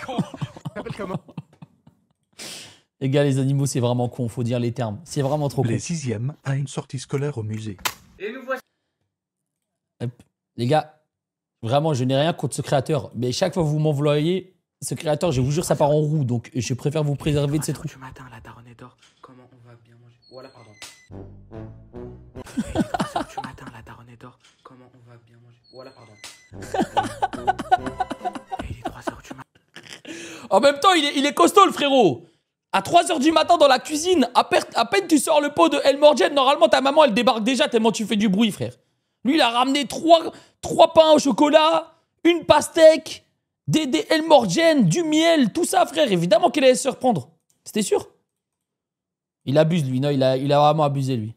Il s'appelle comment? Les gars, les animaux, c'est vraiment con, faut dire les termes. C'est vraiment trop con. Les 6e à une sortie scolaire au musée. Et nous voici. Les gars, vraiment, je n'ai rien contre ce créateur. Mais chaque fois que vous m'envoyez ce créateur, je vous jure, ça part en roue. Donc, je préfère vous préserver de cette roue. Du matin, la daronne est d'or. Comment on va bien manger? Voilà, pardon. Du matin, la daronne est d'or. Comment on va bien manger? Voilà, pardon. Et il est 3h En même temps, il est costaud, le frérot. À 3h du matin dans la cuisine, à peine tu sors le pot de El Morgen, normalement ta maman elle débarque déjà tellement tu fais du bruit, frère. Lui, il a ramené 3 pains au chocolat, une pastèque, des El Morgen, du miel, tout ça, frère. Évidemment qu'il allait se reprendre. C'était sûr. Il abuse, lui. Non, il a vraiment abusé, lui.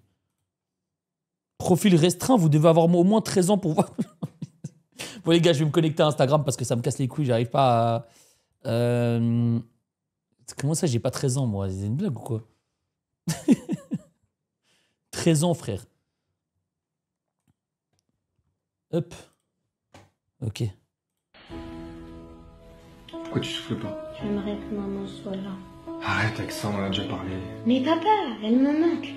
Profil restreint, vous devez avoir au moins 13 ans pour voir. Bon, les gars, je vais me connecter à Instagram parce que ça me casse les couilles. J'arrive pas à... Comment ça, j'ai pas 13 ans, moi? C'est une blague ou quoi? 13 ans, frère. Hop. Ok. Pourquoi tu souffles pas? J'aimerais que maman soit là. Arrête avec ça, on en a déjà parlé. Mais papa, elle me manque.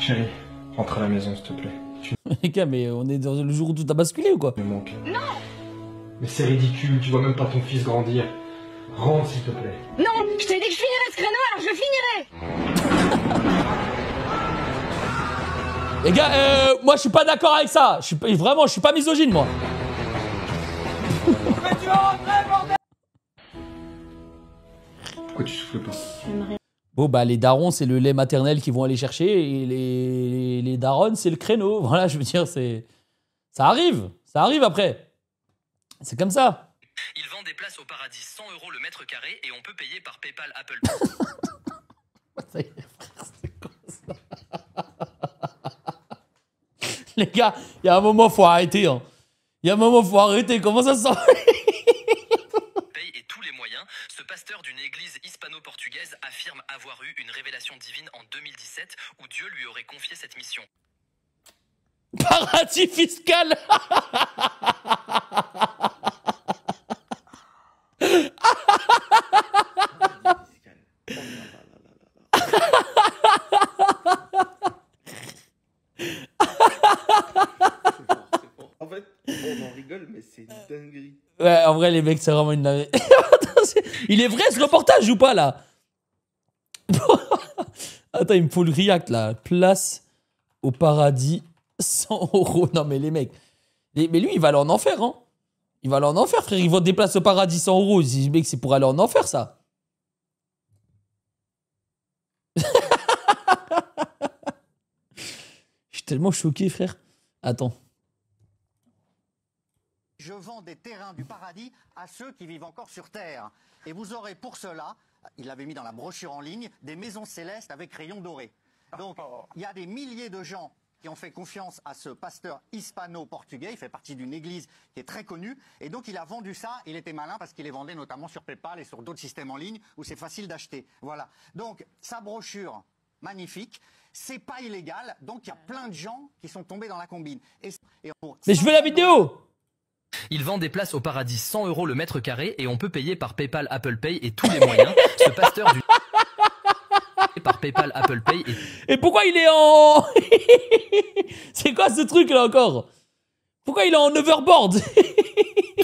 Chérie, rentre à la maison, s'il te plaît. Les gars, mais on est dans le jour où tout a basculé ou quoi? Tu me manques. Non! Mais c'est ridicule, tu vois même pas ton fils grandir. Rentre, s'il te plaît. Non! Je t'ai dit que je finirais ce créneau, alors je finirai! Les gars, moi je suis pas d'accord avec ça. Vraiment, je suis pas misogyne, moi. Pourquoi tu souffles pas? Bon, bah, les darons, c'est le lait maternel qu'ils vont aller chercher. Et les daronnes, c'est le créneau. Voilà, je veux dire, c'est... Ça arrive après. C'est comme ça. Il vend des places au paradis 100 € le mètre carré et on peut payer par PayPal Apple. Ça y est, frère, c'est quoi ça? Les gars, il y a un moment, faut arrêter. Hein. Il y a un moment, faut arrêter. Comment ça se sent? Paye et tous les moyens, ce pasteur d'une église hispano-portugaise affirme avoir eu une révélation divine en 2017 où Dieu lui aurait confié cette mission. Paradis fiscal. En fait, on en rigole, mais c'est une dinguerie. Ouais, en vrai, les mecs, c'est vraiment une dinguerie. Il est vrai ce reportage ou pas là? Attends, il me faut le react là. Place au paradis 100 €. Non, mais les mecs. Mais lui, il va aller en enfer, hein. Il va aller en enfer, frère. Il va des places au paradis 100 €. Il dit, mec, c'est pour aller en enfer, ça. Je suis tellement choqué, frère. Attends. Je vends des terrains du paradis à ceux qui vivent encore sur Terre. Et vous aurez pour cela, il l'avait mis dans la brochure en ligne, des maisons célestes avec rayons dorés. Donc, il y a des milliers de gens qui ont fait confiance à ce pasteur hispano-portugais. Il fait partie d'une église qui est très connue. Et donc, il a vendu ça. Il était malin parce qu'il les vendait notamment sur PayPal et sur d'autres systèmes en ligne où c'est facile d'acheter. Voilà. Donc, sa brochure, magnifique. C'est pas illégal. Donc, il y a plein de gens qui sont tombés dans la combine. Mais je veux la vidéo! Il vend des places au paradis 100 € le mètre carré et on peut payer par PayPal Apple Pay et tous les moyens. Ce pasteur du... par PayPal Apple Pay Et pourquoi il est en... C'est quoi ce truc là encore? Pourquoi il est en overboard?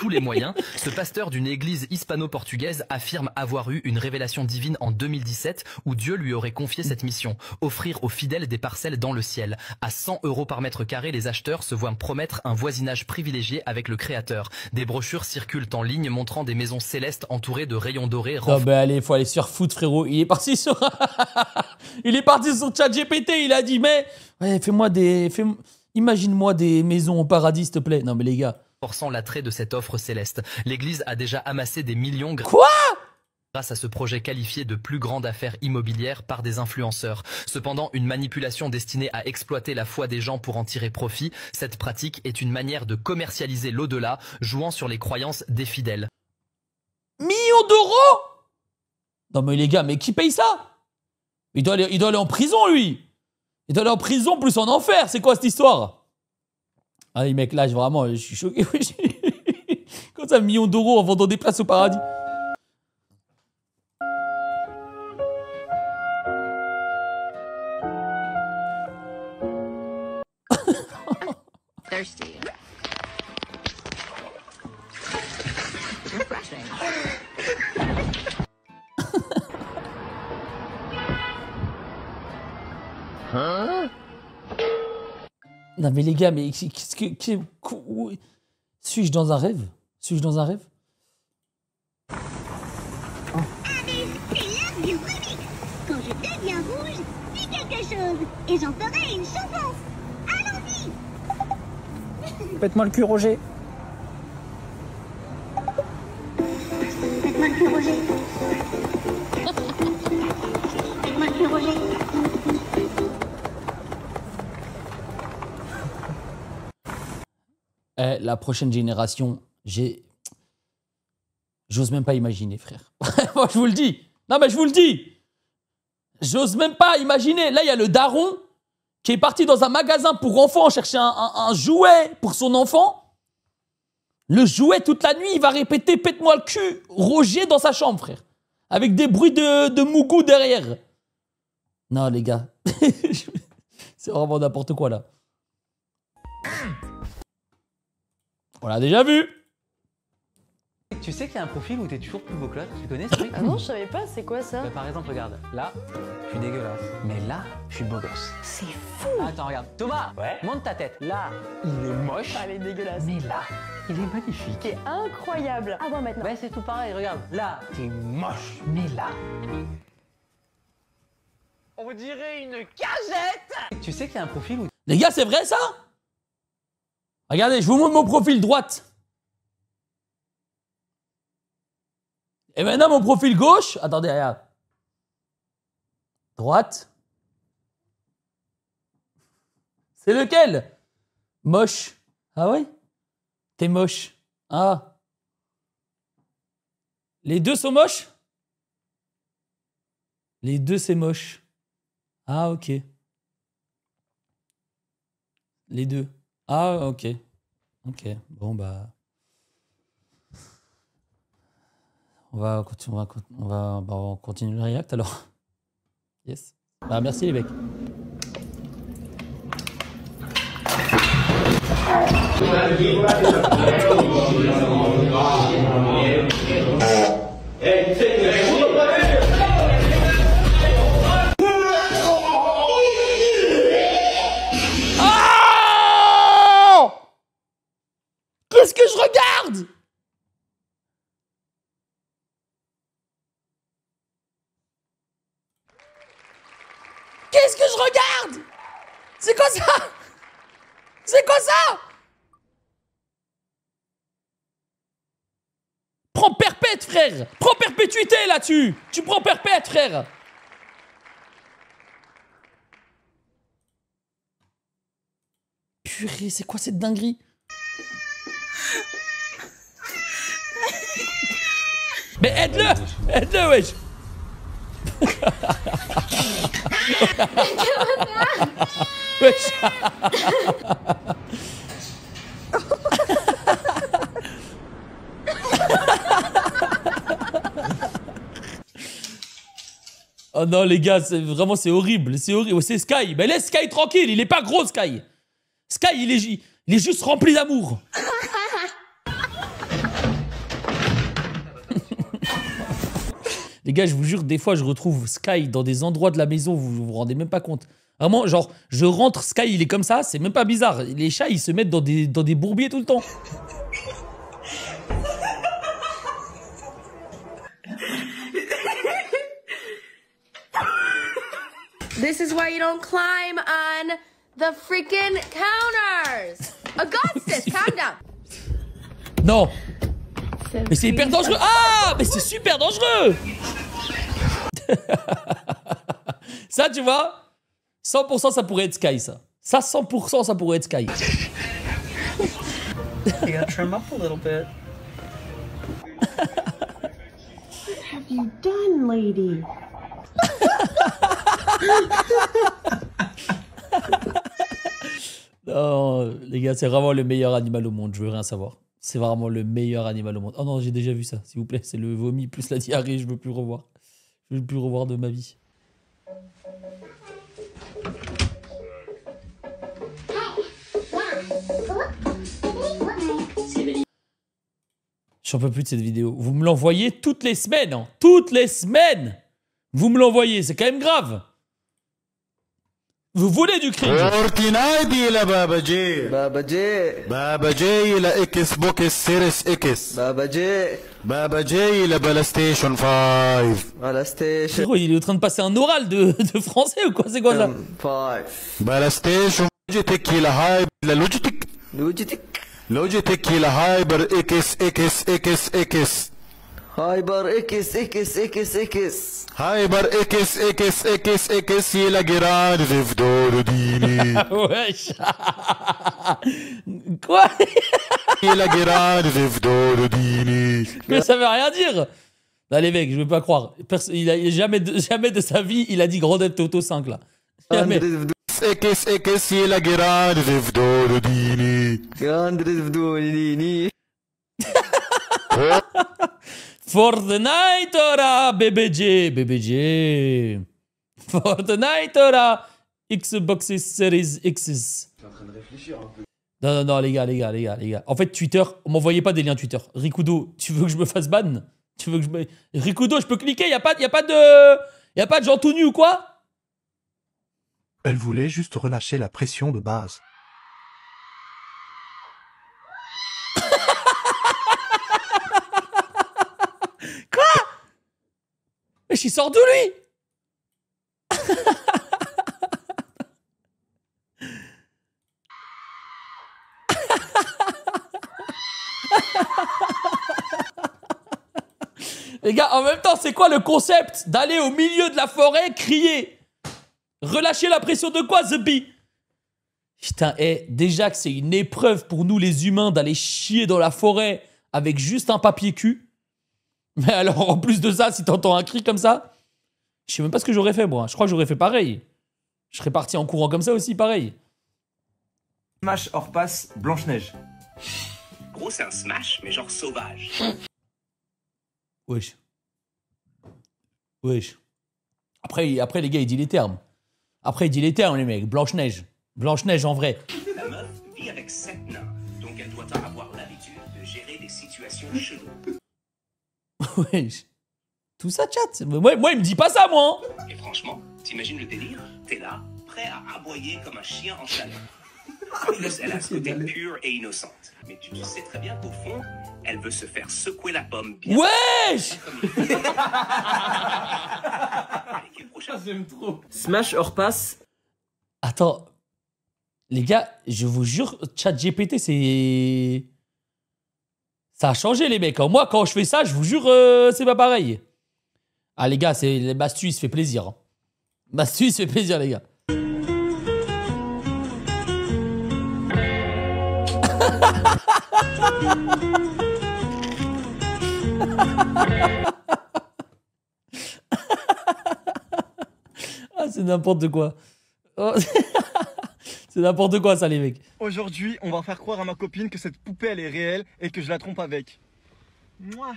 tous les moyens, ce pasteur d'une église hispano-portugaise affirme avoir eu une révélation divine en 2017 où Dieu lui aurait confié cette mission, offrir aux fidèles des parcelles dans le ciel. À 100 € par mètre carré, les acheteurs se voient promettre un voisinage privilégié avec le Créateur. Des brochures circulent en ligne montrant des maisons célestes entourées de rayons dorés. Non bah allez, faut aller sur foot, frérot. Il est parti sur... il est parti sur ChatGPT, il a dit mais... Ouais, fais-moi des... Imagine-moi des maisons au paradis, s'il te plaît. Non mais les gars... Forçant l'attrait de cette offre céleste. L'église a déjà amassé des millions grâce à ce projet qualifié de plus grande affaire immobilière par des influenceurs. Cependant, une manipulation destinée à exploiter la foi des gens pour en tirer profit, cette pratique est une manière de commercialiser l'au-delà, jouant sur les croyances des fidèles. Millions d'euros? Non mais les gars, mais qui paye ça? Il doit aller en prison, lui. Il doit aller en prison plus en enfer. C'est quoi cette histoire? Ah les mecs, là, vraiment, je suis choqué. Comme ça, 1 million d'euros en vendant des places au paradis. Thirsty. Refreshing. Hein? Non mais les gars, mais qu'est-ce que... Suis-je dans un rêve? Suis-je dans un rêve? Allez, c'est l'heure du remix. Quand je deviens rouge, dis quelque chose et j'en ferai une chanson. Allons-y. Faites-moi le cul, Roger. Faites-moi le cul, Roger. Faites-moi le cul, Roger. La prochaine génération, j'ose même pas imaginer, frère. Moi, je vous le dis. Non, mais je vous le dis. J'ose même pas imaginer. Là, il y a le daron qui est parti dans un magasin pour enfants chercher un jouet pour son enfant. Le jouet, toute la nuit, il va répéter « Pète-moi le cul » Roger dans sa chambre, frère. Avec des bruits de mougou derrière. Non, les gars. C'est vraiment n'importe quoi, là. On l'a déjà vu. Tu sais qu'il y a un profil où t'es toujours plus beau que l'autre. Tu connais ce truc? Ah non, je savais pas, c'est quoi ça? Bah, par exemple, regarde, là, je suis dégueulasse. Mais là, je suis beau gosse. C'est fou! Attends, regarde. Thomas, monte ta tête. Là, il est moche. Ah, elle est dégueulasse. Mais là, il est magnifique. C'est incroyable. Ah bon, maintenant. Bah, c'est tout pareil, regarde. Là, t'es moche. Mais là... on dirait une cagette! Tu sais qu'il y a un profil où... Les gars, c'est vrai, ça? Regardez, je vous montre mon profil droite. Et maintenant, mon profil gauche. Attendez, regarde. Droite. C'est lequel? Moche. Ah ouais? T'es moche. Ah. Les deux sont moches? Les deux, c'est moche. Ah, ok. Les deux. Ah, ok. Ok. Bon, bah... On va continuer le react, alors. Yes. Bah, merci, les mecs. Qu'est-ce que je regarde? Qu'est-ce que je regarde? C'est quoi ça? C'est quoi ça? Prends perpète, frère. Prends perpétuité là-dessus. Tu prends perpète, frère. Purée, c'est quoi cette dinguerie? Mais aide-le! Aide-le, wesh! Wesh! Oh non, les gars, c'est vraiment, c'est horrible. C'est horrible. C'est Sky. Mais laisse Sky tranquille. Il est pas gros, Sky. Sky, il est juste rempli d'amour. Les gars, je vous jure, des fois, je retrouve Sky dans des endroits de la maison, vous rendez même pas compte. Vraiment, genre, je rentre, Sky, il est comme ça, c'est même pas bizarre. Les chats, ils se mettent dans des bourbiers tout le temps. This is why you don't climb on the freaking counters. Augustus, calm down. Non. Mais c'est hyper dangereux. Ah, mais c'est super dangereux. Ça, tu vois, 100% ça pourrait être Sky, ça. Ça, 100% ça pourrait être Sky. You gotta trim up a little bit. What have you done, lady? Non, les gars, c'est vraiment le meilleur animal au monde, je veux rien savoir. C'est vraiment le meilleur animal au monde. Oh non, j'ai déjà vu ça, s'il vous plaît. C'est le vomi plus la diarrhée, je veux plus revoir. Je veux plus revoir de ma vie. J'en peux plus de cette vidéo. Vous me l'envoyez toutes les semaines, hein. Toutes les semaines. Vous me l'envoyez, c'est quand même grave. Vous voulez du cringe? فورتنايت يلا بابا جي بابا جي بابا جي يلا اكس بوكس سيريس اكس بابا جي بابا جي يلا بلا ستيشن 5 بلا ستيشن Frérot, il est en train de passer un oral de français ou quoi? C'est quoi ça? 5 بلا ستيشن لوجيتك يلا هاي لوجيتك لوجيتك يلا هايبر اكس اكس اكس اكس هايبر اكس اكس اكس اكس هايبر اكس اكس اكس اكس يلا جيران في دور ديني Wesh. Quoi? يلا جيران في دور ديني Mais ça veut rien dire. Là les mecs, je veux pas croire. Il a jamais de sa vie, il a dit Grand Theft Auto 5 là. Jamais. اكس اكس يلا جيران في دور ديني جيران في دور ديني Fortnite ora BBG BBG Fortnite ora Xbox Series X's. T'es en train de réfléchir un peu. Non, les gars. En fait, Twitter, m'envoyez pas des liens Twitter. Rikudo, tu veux que je me fasse ban? Tu veux que je me... Rikudo, je peux cliquer, y a pas de gens tout nus ou quoi? Elle voulait juste relâcher la pression de base. Quoi? Mais il sort d'où lui? Les gars, en même temps, c'est quoi le concept d'aller au milieu de la forêt crier? Relâcher la pression de quoi, The Bee? Putain, déjà que c'est une épreuve pour nous les humains d'aller chier dans la forêt avec juste un papier cul. Mais alors, en plus de ça, si t'entends un cri comme ça, je sais même pas ce que j'aurais fait, moi. Je crois que j'aurais fait pareil. Je serais parti en courant comme ça aussi, pareil. Smash hors passe Blanche-Neige. Gros, c'est un smash, mais genre sauvage. Wesh. Après, les gars, il dit les termes. Après, il dit les termes, les mecs. Blanche-Neige. Blanche-Neige en vrai. La meuf vit avec 7 nains, donc elle doit avoir l'habitude de gérer des situations cheloues. Wesh. Tout ça, chat. Moi, il me dit pas ça, moi. Hein. Et franchement, t'imagines le délire? T'es là, prêt à aboyer comme un chien en chaleur. Elle a ce côté pure et innocente. Mais tu sais très bien qu'au fond, elle veut se faire secouer la pomme bien. Wesh! J'aime trop. Smash hors passe. Attends. Les gars, je vous jure, ChatGPT, c'est... Ça a changé, les mecs. Moi, quand je fais ça, je vous jure, c'est pas pareil. Ah, les gars, Bastu, il se fait plaisir. Hein. Bastu, il se fait plaisir, les gars. Ah, c'est n'importe quoi. Oh. C'est n'importe quoi, ça, les mecs. Aujourd'hui, on va faire croire à ma copine que cette poupée, elle est réelle et que je la trompe avec. Moi,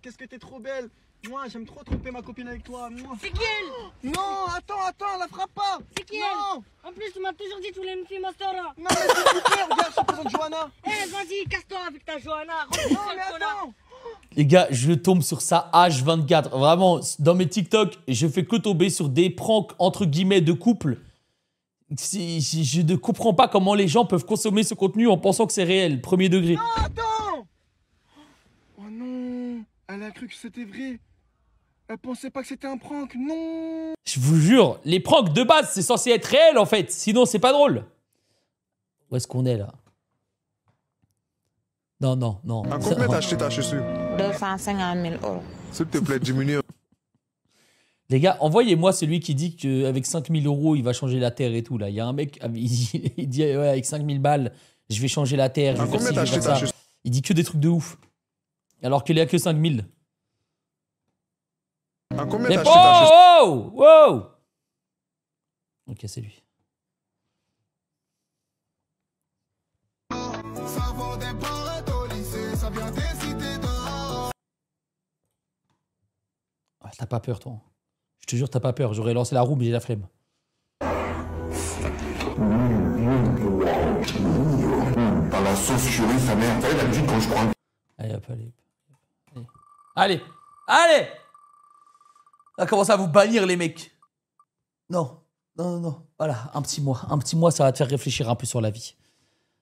qu'est-ce que t'es trop belle. Moi, j'aime trop tromper ma copine avec toi. C'est qui elle? Non, attends, la frappe pas. C'est qui elle? En plus, tu m'as toujours dit que tu voulais une fille master là. Non, mais c'est poupée, regarde, je te présente Johanna. Eh, vas-y, casse-toi avec ta Johanna. Non, mais attends. Les gars, je tombe sur ça H24. Vraiment, dans mes TikTok, je fais que tomber sur des pranks, entre guillemets, de couple. Je ne comprends pas comment les gens peuvent consommer ce contenu en pensant que c'est réel, premier degré. Non, attends. Oh non, elle a cru que c'était vrai. Elle pensait pas que c'était un prank, non. Je vous jure, les pranks de base, c'est censé être réel en fait. Sinon, c'est pas drôle. Où est-ce qu'on est là? Non. À combien t'as acheté ta chaussure? 250 000 €. S'il te plaît, diminue. Les gars, envoyez-moi celui qui dit qu'avec 5 000 €, il va changer la terre et tout. Là, il y a un mec, il dit ouais, avec 5 000 balles, je vais changer la terre. À combien t'as acheté ta chaussure? Il dit que des trucs de ouf. Alors qu'il n'y a que 5 000. À combien t'as acheté ta chaussure? Wow! Ok, c'est lui. Ah, t'as pas peur, toi. Je te jure, t'as pas peur. J'aurais lancé la roue, mais j'ai la flemme. Dans la sauce curry, sa mère. T'as l'habitude quand je prends. Allez, hop, allez. On va commencer à vous bannir, les mecs. Non. Non, non, non. Voilà, un petit mois. Un petit mois, ça va te faire réfléchir un peu sur la vie.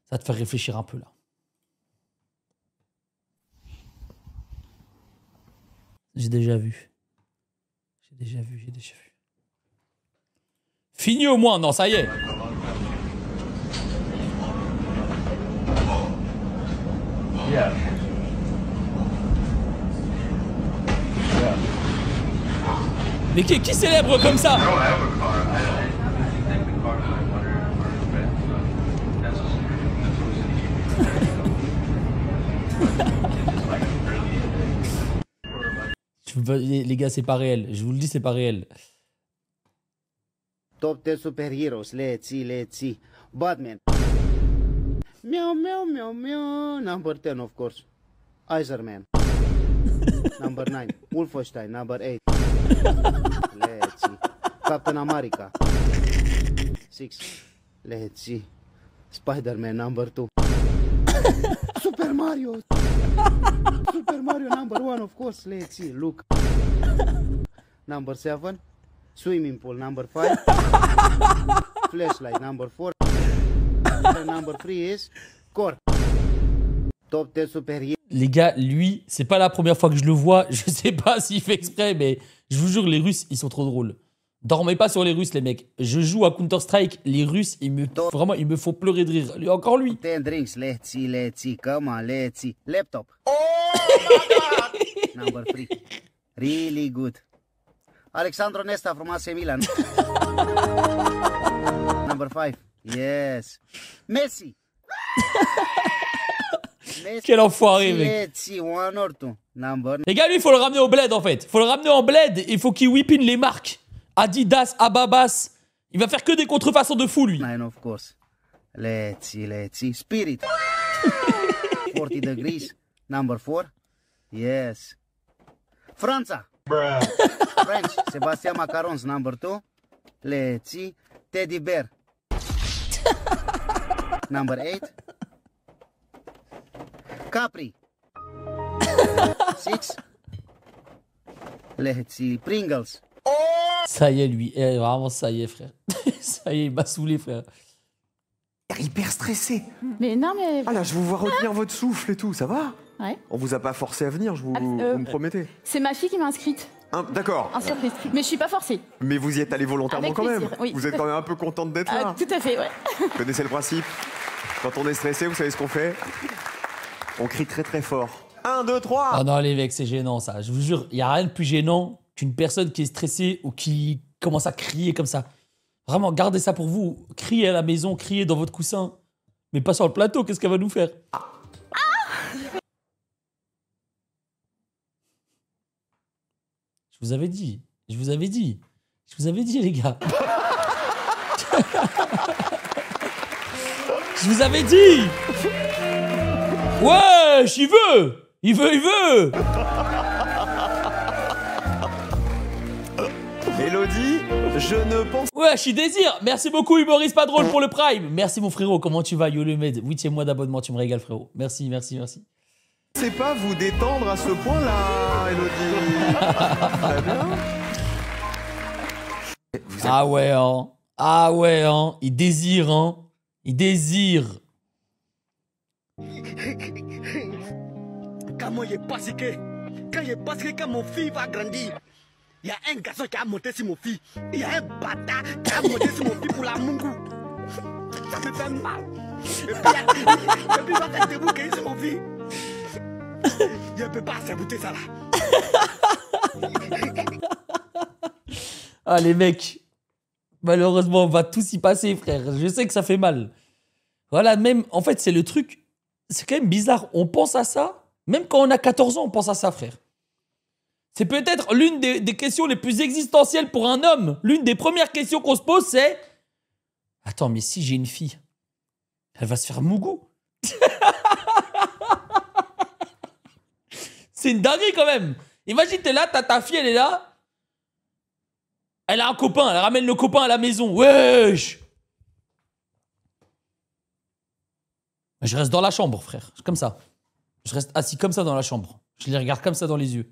Ça va te faire réfléchir un peu, là. J'ai déjà vu. J'ai déjà vu. Fini au moins. Non, ça y est. Yeah. Mais qui célèbre comme ça? Les gars, c'est pas réel. Je vous le dis, c'est pas réel. Top 10 superheroes. Let's see. Batman. Meow, meow, meow, meow. Number 10, of course. Iserman. Number 9. Wolfenstein. Number 8. Let's see. Captain America. 6. Let's see. Spider-Man. Number 2. Super Mario. Super Mario number 1, of course. Let's see. Look. Number 7. Swimming pool. Number 5. Flashlight. Number 4. Number 3 is Core. Top 10 superhéros. Les gars, lui, c'est pas la première fois que je le vois. Je sais pas s'il fait exprès, mais je vous jure, les Russes, ils sont trop drôles. Dormez pas sur les Russes, les mecs. Je joue à Counter-Strike, les Russes, vraiment, ils me font pleurer de rire. Encore lui. 10 drinks, let's see. Come on, let's see. Laptop. Oh Number 3. Really good. Alexandro Nesta from AC Milan. Number 5. Yes. Messi. Quel enfoiré, mec. Let's see, 1 or 2. Number. Les gars, lui, il faut le ramener au bled, en fait. Il faut le ramener en bled et il faut qu'il whip in les marques. Adidas, Ababas. Il va faire que des contrefaçons de fou, lui. 9, of course. Let's see. Spirit. 40 degrees. Number 4. Yes. Franza. French. Sebastian Macarons. Number 2. Let's see. Teddy Bear. Number 8. Capri. 6. Let's see. Pringles. Ça y est, lui. Vraiment, ça y est, frère. Ça y est, il m'a saoulé, frère. Hyper stressé. Mais non, mais. Ah là, je vous vois retenir votre souffle et tout, ça va? Ouais. On vous a pas forcé à venir, vous me promettez? C'est ma fille qui m'a inscrite. D'accord. En surprise. Mais je suis pas forcée. Mais vous y êtes allé volontairement Avec quand même. plaisir, oui. Vous êtes quand même un peu contente d'être là. Tout à fait, ouais. Vous connaissez le principe? Quand on est stressé, vous savez ce qu'on fait? On crie très très fort. 1, 2, 3. Ah non, les mecs, c'est gênant, ça. Je vous jure, il n'y a rien de plus gênant qu'une personne qui est stressée ou qui commence à crier comme ça. Vraiment, gardez ça pour vous. Criez à la maison, criez dans votre coussin. Mais pas sur le plateau, qu'est-ce qu'elle va nous faire? Je vous avais dit, les gars. Je vous avais dit. Wesh, il veut. Elodie, je ne pense... Wesh, il désire. Merci beaucoup, humoriste pas drôle pour le Prime. Merci, mon frérot. Comment tu vas, Yolomed? 8e mois d'abonnement, tu me régales, frérot. Merci. C'est pas vous détendre à ce point-là, Elodie. Très bien. Ah ouais, hein. Il désire, hein. Quand moi j'ai passé que quand mon fils va grandir, il y a un garçon qui a monté sur mon fils. Il y a un bâtard qui a monté sur mon fils pour la mungu. Ça me fait mal. Et puis il va faire debout sur mon fils. Je ne peux pas s'abouter ça là. Ah, les mecs. Malheureusement, on va tous y passer, frère. Je sais que ça fait mal. Voilà, même, en fait, c'est le truc. C'est quand même bizarre. On pense à ça. Même quand on a 14 ans, on pense à ça, frère. C'est peut-être l'une des questions les plus existentielles pour un homme. L'une des premières questions qu'on se pose, c'est... Attends, mais si j'ai une fille, elle va se faire mougou. C'est une dinguerie quand même. Imagine, t'es là, t'as ta fille, elle est là. Elle a un copain, elle ramène le copain à la maison. Wesh! Je reste dans la chambre, frère. Comme ça. Je reste assis comme ça dans la chambre. Je les regarde comme ça dans les yeux.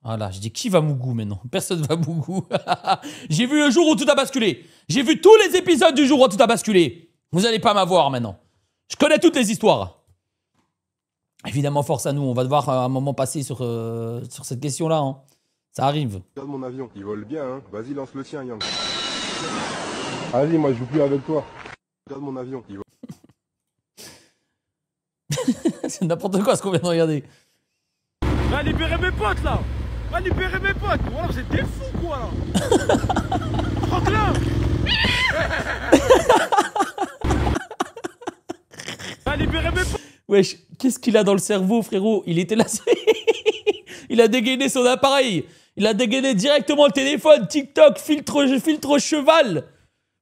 Voilà, je dis qui va Mougou maintenant? Personne va Mougou. J'ai vu le jour où tout a basculé. J'ai vu tous les épisodes du jour où tout a basculé. Vous allez pas m'avoir maintenant. Je connais toutes les histoires. Évidemment, force à nous. On va devoir à un moment passer sur cette question-là. Hein. Ça arrive. Regarde mon avion, il vole bien, hein. Vas-y, lance le tien, Yang. Vas-y, moi je joue plus avec toi. Regarde mon avion, il vole. C'est n'importe quoi ce qu'on vient de regarder. Va libérer mes potes là. Va libérer mes potes. Voilà, vous êtes des fous quoi là. Franklin. Va libérer mes potes. Wesh, qu'est-ce qu'il a dans le cerveau, frérot? Il était là. Il a dégainé son appareil. Il a dégainé directement le téléphone, TikTok, filtre cheval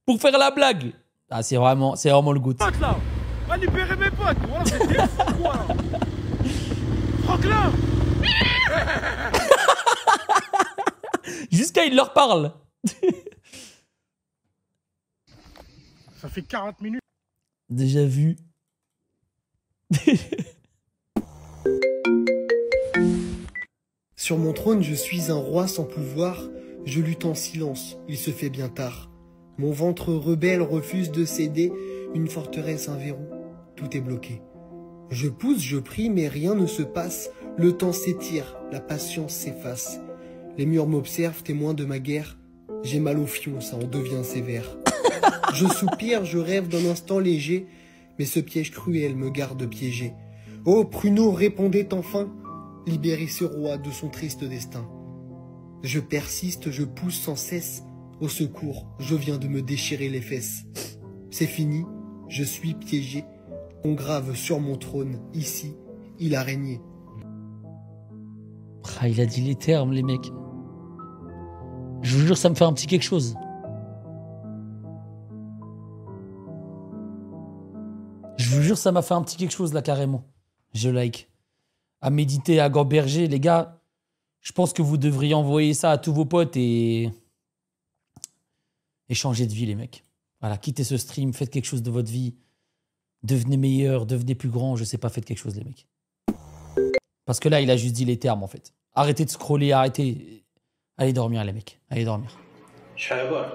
pour faire la blague. Ah, c'est vraiment le goût. Là. Va libérer mes potes. Voilà, vous êtes des fous quoi là. Franklin. Jusqu'à il leur parle. Ça fait 40 minutes. Déjà vu. Sur mon trône, je suis un roi sans pouvoir. Je lutte en silence, il se fait bien tard. Mon ventre rebelle refuse de céder. Une forteresse, un verrou, tout est bloqué. Je pousse, je prie, mais rien ne se passe. Le temps s'étire, la patience s'efface. Les murs m'observent, témoins de ma guerre. J'ai mal au fion, ça en devient sévère. Je soupire, je rêve d'un instant léger, mais ce piège cruel me garde piégé. Oh, Pruneau, répondez enfin, libérez ce roi de son triste destin. Je persiste, je pousse sans cesse. Au secours, je viens de me déchirer les fesses. C'est fini, je suis piégé. On grave sur mon trône, ici, il a régné. Ah, il a dit les termes, les mecs. Je vous jure, ça me fait un petit quelque chose. Je vous jure, ça m'a fait un petit quelque chose, là, carrément. Je like. À méditer, à gamberger, les gars. Je pense que vous devriez envoyer ça à tous vos potes et changer de vie, les mecs. Voilà, quittez ce stream, faites quelque chose de votre vie. Devenez meilleur, devenez plus grand, je sais pas, faites quelque chose, les mecs. Parce que là, il a juste dit les termes, en fait. Arrêtez de scroller, arrêtez. Allez dormir, les mecs. Allez dormir. شعبان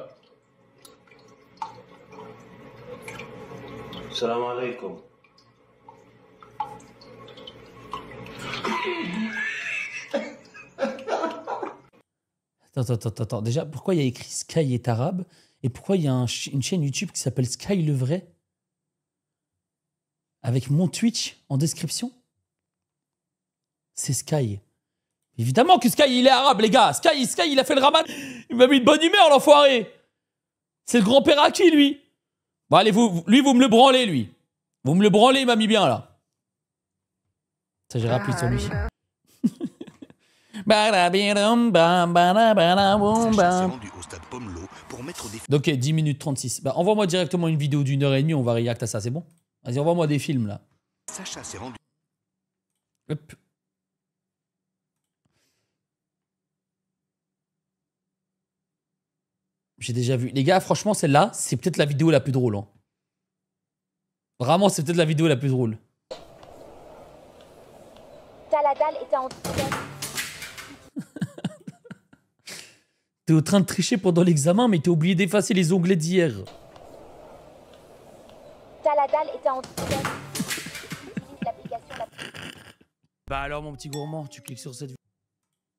السلام عليكم Attends. Déjà, pourquoi il y a écrit Sky est arabe? Et pourquoi il y a une chaîne YouTube qui s'appelle Sky le vrai? Avec mon Twitch en description? C'est Sky. Évidemment que Sky, il est arabe, les gars. Sky, il a fait le ramadan. Il m'a mis de bonne humeur, l'enfoiré. C'est le grand-père à qui, lui? Bon, allez, vous me le branlez, lui. Vous me le branlez, il m'a mis bien, là. Ça, j'ai rappelé sur lui. Ok, 10 minutes 36. Bah, envoie-moi directement une vidéo d'1h30, on va react à ça, c'est bon? Vas-y, envoie-moi des films, là. Sacha s'est rendu. Hop. J'ai déjà vu. Les gars, franchement, celle-là, c'est peut-être la vidéo la plus drôle. Hein. Vraiment, c'est peut-être la vidéo la plus drôle. Taladal était en... T'es en train de tricher pendant l'examen, mais t'as oublié d'effacer les onglets d'hier. Taladal était en... Bah alors, mon petit gourmand, tu cliques sur cette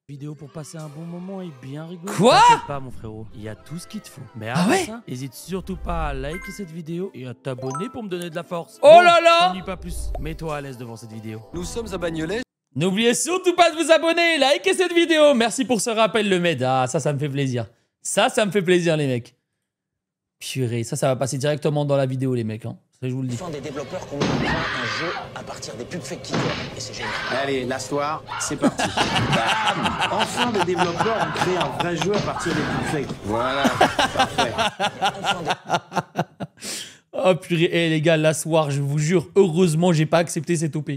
vidéo pour passer un bon moment et bien rigoler. Quoi? T'inquiète pas, mon frérot, il y a tout ce qu'il te faut. Mais Ah avant ouais? ça, n'hésite surtout pas à liker cette vidéo et à t'abonner pour me donner de la force. Oh là là! T'ennuie pas plus. Mets-toi à l'aise devant cette vidéo. Nous sommes à Bagnolet. N'oubliez surtout pas de vous abonner, likez cette vidéo. Merci pour ce rappel, le med. Ah, ça me fait plaisir. Ça me fait plaisir, les mecs. Purée, ça va passer directement dans la vidéo, les mecs. Hein. Ça, je vous le dis. Enfin, des développeurs qui ont créé un jeu à partir des pubs fake qui tournent. Et c'est génial. Allez, la soirée, c'est parti. Bam! Enfin, des développeurs ont créé un vrai jeu à partir des pubs fake. Voilà, parfait. Oh purée, les gars, la soirée, je vous jure, heureusement, j'ai pas accepté cette OP.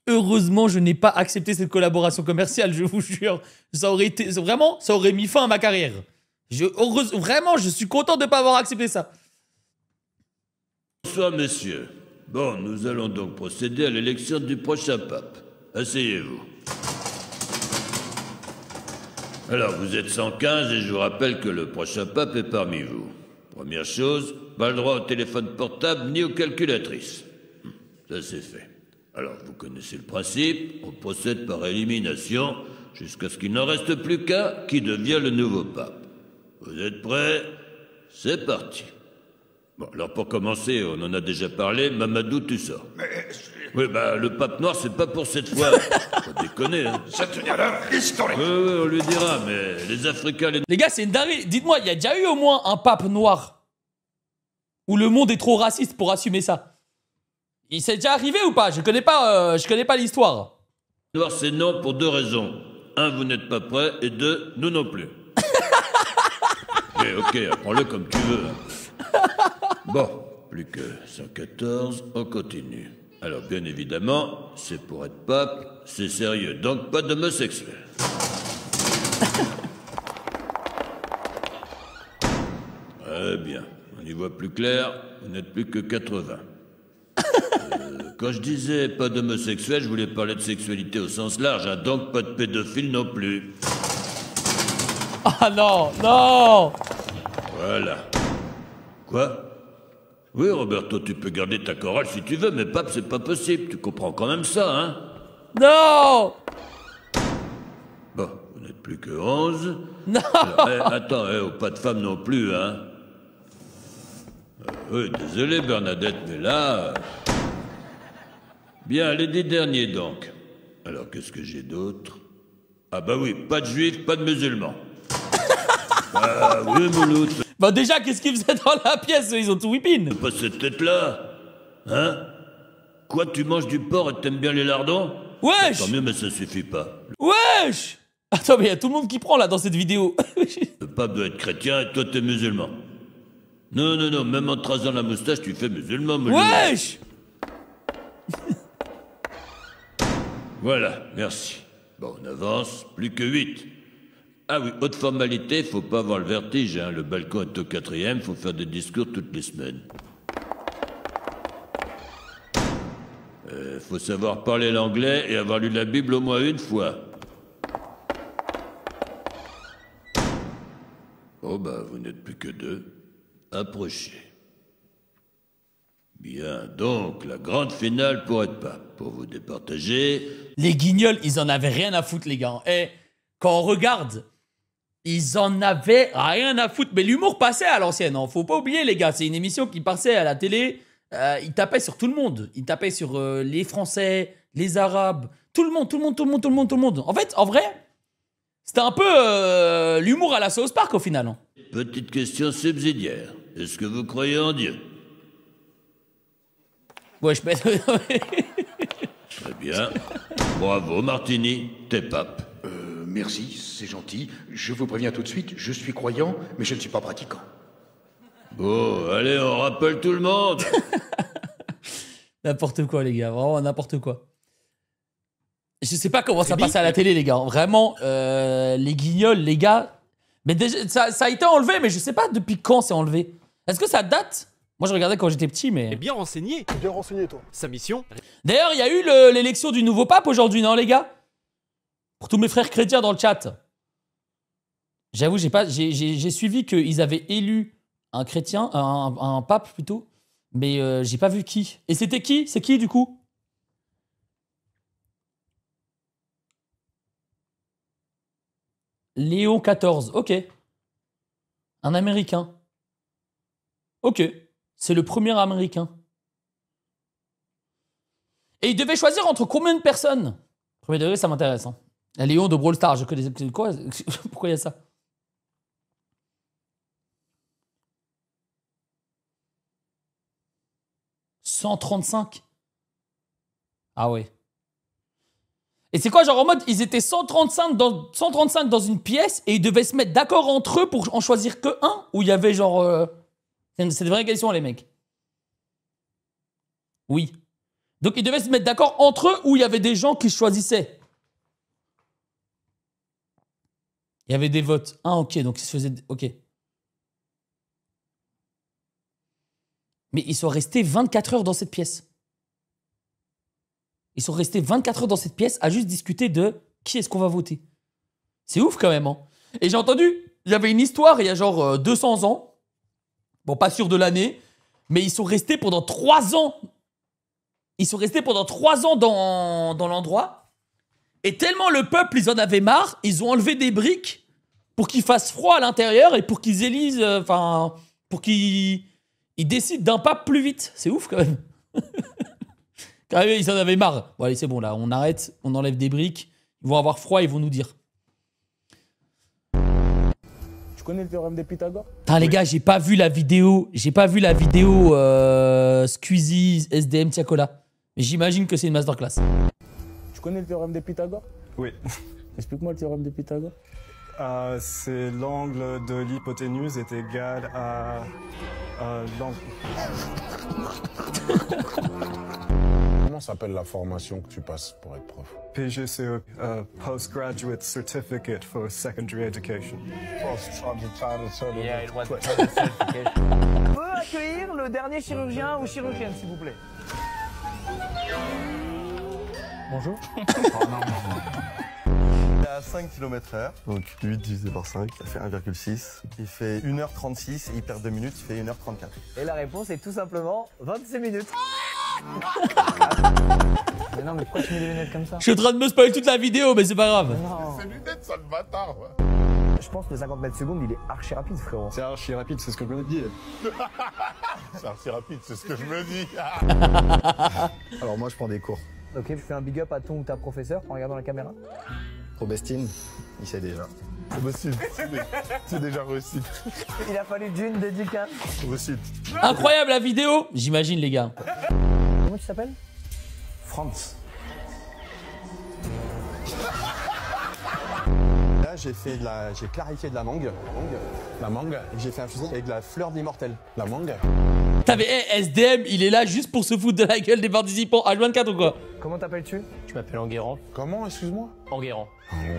Heureusement, je n'ai pas accepté cette collaboration commerciale, je vous jure. Ça aurait été, vraiment, ça aurait mis fin à ma carrière. Vraiment, je suis content de ne pas avoir accepté ça. Bonsoir, messieurs. Bon, nous allons donc procéder à l'élection du prochain pape. Asseyez-vous. Alors, vous êtes 115 et je vous rappelle que le prochain pape est parmi vous. Première chose, pas le droit au téléphone portable ni aux calculatrices. Ça, c'est fait. Alors, vous connaissez le principe, on procède par élimination jusqu'à ce qu'il n'en reste plus qu'un qui devient le nouveau pape. Vous êtes prêts? C'est parti. Bon, alors pour commencer, on en a déjà parlé, Mamadou, tu sors. Oui, bah, le pape noir, c'est pas pour cette fois. Faut déconner, hein. C'est une erreur historique. Oui, on lui dira, mais les Africains... Les gars, c'est une dinguerie. Dites-moi, il y a déjà eu au moins un pape noir où le monde est trop raciste pour assumer ça? Il s'est déjà arrivé ou pas? Je connais pas l'histoire. Noir, c'est non pour deux raisons. Un, vous n'êtes pas prêts, et deux, nous non plus. Ok, apprends-le comme tu veux. Bon, plus que 114, on continue. Alors, bien évidemment, c'est pour être pape, c'est sérieux, donc pas d'homosexuel. Très bien, on y voit plus clair, vous n'êtes plus que 80. Quand je disais pas d'homosexuel, je voulais parler de sexualité au sens large, hein, donc pas de pédophile non plus. Ah non, non! Voilà. Quoi? Oui, Roberto, tu peux garder ta chorale si tu veux, mais pape, c'est pas possible. Tu comprends quand même ça, hein? Non! Bon, vous n'êtes plus que 11. Non! Alors, attends, pas de femme non plus, hein? Oui, désolé, Bernadette, mais là... Bien, les 10 derniers, donc. Alors, qu'est-ce que j'ai d'autre? Ah bah oui, pas de juifs, pas de musulmans. Ah oui, Mouloud. Bah déjà, qu'est-ce qu'ils faisaient dans la pièce? Ils ont tout whippin. Pas cette tête-là. Hein? Quoi, tu manges du porc et t'aimes bien les lardons? Wesh! Tant mieux, mais ça suffit pas. Wesh! Attends, mais il y a tout le monde qui prend là dans cette vidéo. Le pape doit être chrétien et toi t'es musulman. Non, même en te rasant la moustache, tu fais musulman, Mouloud. Wesh! Voilà, merci. Bon, on avance, plus que 8. Ah oui, autre formalité, faut pas avoir le vertige, hein. Le balcon est au 4e, faut faire des discours toutes les semaines. Faut savoir parler l'anglais et avoir lu la Bible au moins une fois. Oh bah, vous n'êtes plus que 2. Approchez. Bien, donc, la grande finale pour être pape. Pour vous départager... Les guignols, ils en avaient rien à foutre, les gars. Et quand on regarde, ils en avaient rien à foutre. Mais l'humour passait à l'ancienne, hein. Faut pas oublier, les gars. C'est une émission qui passait à la télé. Ils tapaient sur tout le monde. Ils tapaient sur les Français, les Arabes, tout le monde. En fait, en vrai, c'était un peu l'humour à la South Park, au final, hein. Petite question subsidiaire. Est-ce que vous croyez en Dieu? Ouais, je pète. Très bien. Bravo, Martini, t'es pape. Merci, c'est gentil. Je vous préviens tout de suite, je suis croyant, mais je ne suis pas pratiquant. Bon, allez, on rappelle tout le monde. N'importe quoi, les gars. Vraiment, n'importe quoi. Je sais pas comment ça passe à la télé, les gars. Vraiment, les guignols, les gars. Mais déjà, ça a été enlevé, mais je sais pas depuis quand c'est enlevé. Est-ce que ça date? Moi, je regardais quand j'étais petit, mais... Bien renseigné. Bien renseigné, toi. Sa mission. D'ailleurs, il y a eu l'élection du nouveau pape aujourd'hui, non, les gars? Pour tous mes frères chrétiens dans le chat. J'avoue, j'ai suivi qu'ils avaient élu un chrétien, un pape plutôt, mais j'ai pas vu qui. Et c'était qui? C'est qui, du coup? Léon XIV, ok. Un Américain. Ok. C'est le premier Américain. Et il devait choisir entre combien de personnes? Premier degré, ça m'intéresse. Hein. Léon de Brawl Stars, je connais quoi? Pourquoi il y a ça? « 135 ». Ah ouais. Et c'est quoi, genre en mode, ils étaient 135 dans une pièce et ils devaient se mettre d'accord entre eux pour en choisir que un? Ou il y avait genre... C'est des vraies questions, les mecs. Oui. Donc ils devaient se mettre d'accord entre eux ou il y avait des gens qui choisissaient? Il y avait des votes. Ah, ok, donc ils se faisaient... Ok. Mais ils sont restés 24 heures dans cette pièce. Ils sont restés 24 heures dans cette pièce à juste discuter de qui est-ce qu'on va voter. C'est ouf quand même, hein. Et j'ai entendu, il y avait une histoire il y a genre 200 ans. Bon, pas sûr de l'année, mais ils sont restés pendant 3 ans. Ils sont restés pendant 3 ans dans l'endroit. Et tellement le peuple, ils en avaient marre, ils ont enlevé des briques pour qu'il fasse froid à l'intérieur et pour qu'ils élisent, enfin, pour qu'ils décident d'un pape plus vite. C'est ouf quand même. Quand même, ils en avaient marre. Bon allez, c'est bon là, on arrête, on enlève des briques. Ils vont avoir froid, ils vont nous dire. Tu connais le théorème de Pythagore? Putain les gars, j'ai pas vu la vidéo Squeezie, SDM, Tiakola. Mais j'imagine que c'est une masterclass. Tu connais le théorème de Pythagore? Oui. Explique-moi le théorème de Pythagore. C'est l'angle de l'hypoténuse est égal à l'angle. Comment s'appelle la formation que tu passes pour être prof? PGCE, Postgraduate Certificate for Secondary Education. Yeah, it was On peut accueillir le dernier chirurgien ou chirurgienne, s'il vous plaît. Bonjour. Il est à 5 km/h, donc 8 divisé par 5, ça fait 1,6. Il fait 1h36 et il perd 2 minutes, il fait 1h34. Et la réponse est tout simplement 26 minutes. Mais non, mais pourquoi tu mets des lunettes comme ça? Je suis en train de me spoiler toute la vidéo, mais c'est pas grave. Ces lunettes, sale bâtard, ouais. Je pense que le 50 mètres secondes, il est archi rapide, frérot. C'est archi rapide, c'est ce que je me dis. C'est archi rapide, c'est ce que je me dis. Alors moi, je prends des cours. Ok, je fais un big up à ton ou ta professeur en regardant la caméra. Robestine, il sait déjà. Robestine, c'est déjà réussi. Il a fallu d'une dédicace. Robestine. Incroyable la vidéo, j'imagine les gars. Comment tu t'appelles? France. Là, j'ai clarifié de la mangue. La mangue. Et j'ai fait infuser avec de la fleur d'immortel. La mangue. T'as vu, SDM, il est là juste pour se foutre de la gueule des participants. H24 ou quoi? Comment t'appelles-tu? Je m'appelle Enguerrand. Comment, excuse-moi? Enguerrand.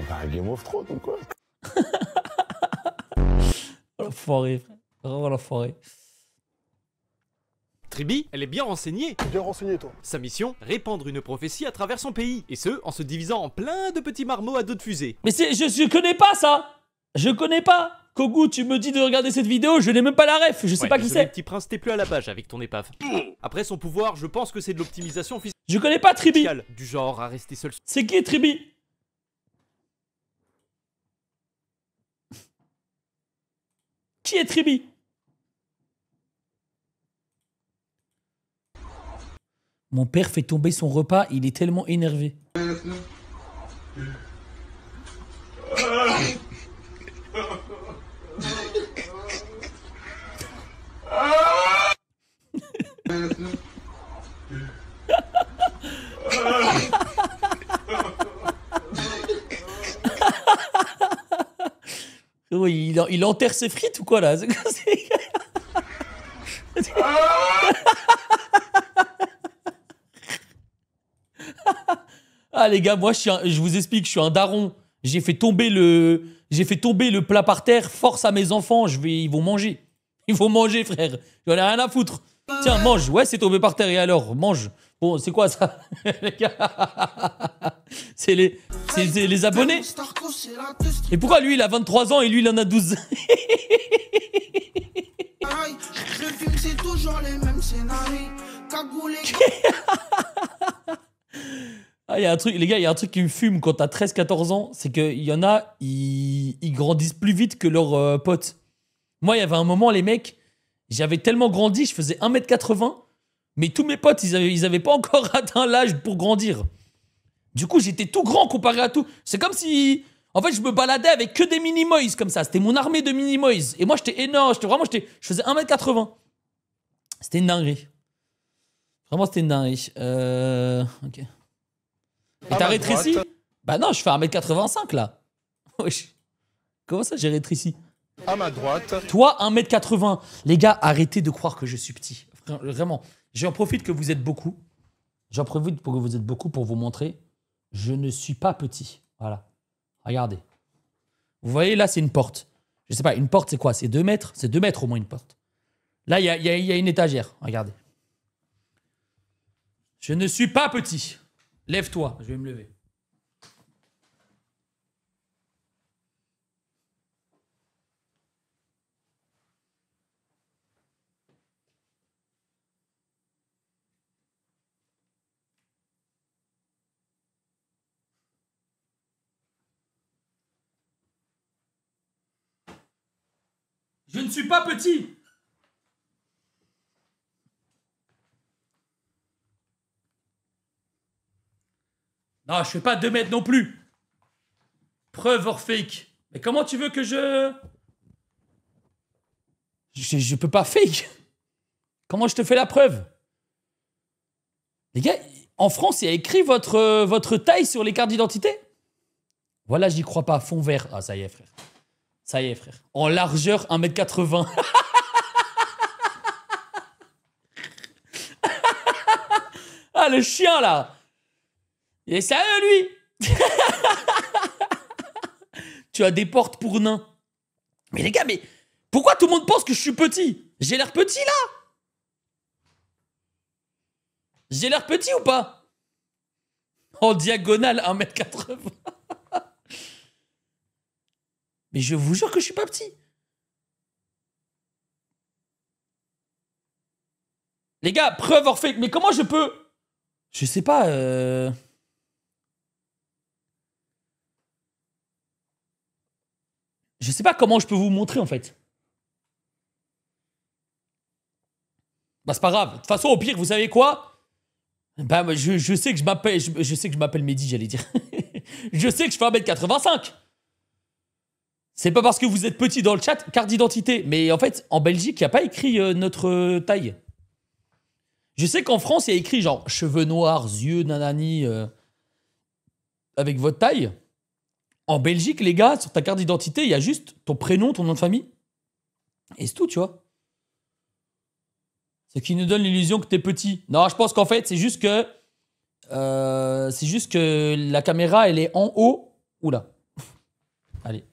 Bah, Game of Thrones ou quoi? Oh l'enfoiré, frère. Vraiment l'enfoiré. Tribi, elle est bien renseignée. Bien renseigné, toi. Sa mission, répandre une prophétie à travers son pays. Et ce, en se divisant en plein de petits marmots à dos de fusée. Mais je connais pas ça. Je connais pas. Kogu, tu me dis de regarder cette vidéo, je n'ai même pas la ref, je sais pas qui c'est. Petit prince, t'es plus à la page avec ton épave. Après son pouvoir, je pense que c'est de l'optimisation physique. Je connais pas Tribi. Du genre à rester seul. C'est qui Tribi? Qui est Tribi? Mon père fait tomber son repas, il est tellement énervé. Oui, il enterre ses frites ou quoi là? Ah les gars, moi je vous explique, je suis un daron. J'ai fait tomber le plat par terre, force à mes enfants, ils vont manger. Ils vont manger frère, j'en ai rien à foutre. Tiens, mange, ouais c'est tombé par terre et alors, mange. Bon, c'est quoi ça? Les gars, c'est les abonnés. Et pourquoi lui il a 23 ans et lui il en a 12? Le film c'est toujours les mêmes scénarios. Cagoulé. Ah, y a un truc, les gars, il y a un truc qui me fume quand t'as 13-14 ans, c'est qu'il y en a, ils grandissent plus vite que leurs potes. Moi, il y avait un moment, les mecs, j'avais tellement grandi, je faisais 1m80, mais tous mes potes, ils avaient pas encore atteint l'âge pour grandir. Du coup, j'étais tout grand comparé à tout. C'est comme si, en fait, je me baladais avec que des mini-moïs comme ça. C'était mon armée de mini-moïs. Et moi, j'étais énorme, je faisais 1m80. C'était une dinguerie. Vraiment, c'était une dinguerie. Ok. Et t'as rétréci? Bah non, je fais 1m85 là. Wesh. Comment ça j'ai rétréci? À ma droite. Toi, 1m80. Les gars, arrêtez de croire que je suis petit. Vraiment. J'en profite que vous êtes beaucoup. J'en profite pour que vous êtes beaucoup pour vous montrer. Je ne suis pas petit. Voilà. Regardez. Vous voyez, là, c'est une porte. Je sais pas, une porte, c'est quoi? C'est 2 mètres? C'est 2 mètres au moins une porte. Là, il y a une étagère. Regardez. Je ne suis pas petit. Lève-toi, je vais me lever. Je ne suis pas petit. Non, je fais pas 2 mètres non plus. Preuve or fake. Mais comment tu veux que je peux pas fake. Comment je te fais la preuve? Les gars, en France, il y a écrit votre taille sur les cartes d'identité? Voilà, j'y crois pas. Fond vert. Ah, ça y est, frère. Ça y est, frère. En largeur, 1m80. Ah, le chien, là. Il est sérieux, lui. Tu as des portes pour nains. Mais les gars, mais pourquoi tout le monde pense que je suis petit? J'ai l'air petit, là? J'ai l'air petit ou pas? En diagonale, 1m80. Mais je vous jure que je suis pas petit. Les gars, preuve or fake. Mais comment je peux... Je sais pas... Je sais pas comment je peux vous montrer, en fait. Bah, c'est pas grave. De toute façon, au pire, vous savez quoi? Bah, je sais que je m'appelle... Je sais que je m'appelle Mehdi, j'allais dire. Je sais que je fais 1m85. C'est pas parce que vous êtes petit dans le chat, carte d'identité. Mais en fait, en Belgique, il n'y a pas écrit notre taille. Je sais qu'en France, il y a écrit genre cheveux noirs, yeux, nanani, avec votre taille. En Belgique, les gars, sur ta carte d'identité, il y a juste ton prénom, ton nom de famille. Et c'est tout, tu vois. Ce qui nous donne l'illusion que t'es petit. Non, je pense qu'en fait, c'est juste que... la caméra, elle est en haut. Oula. Allez.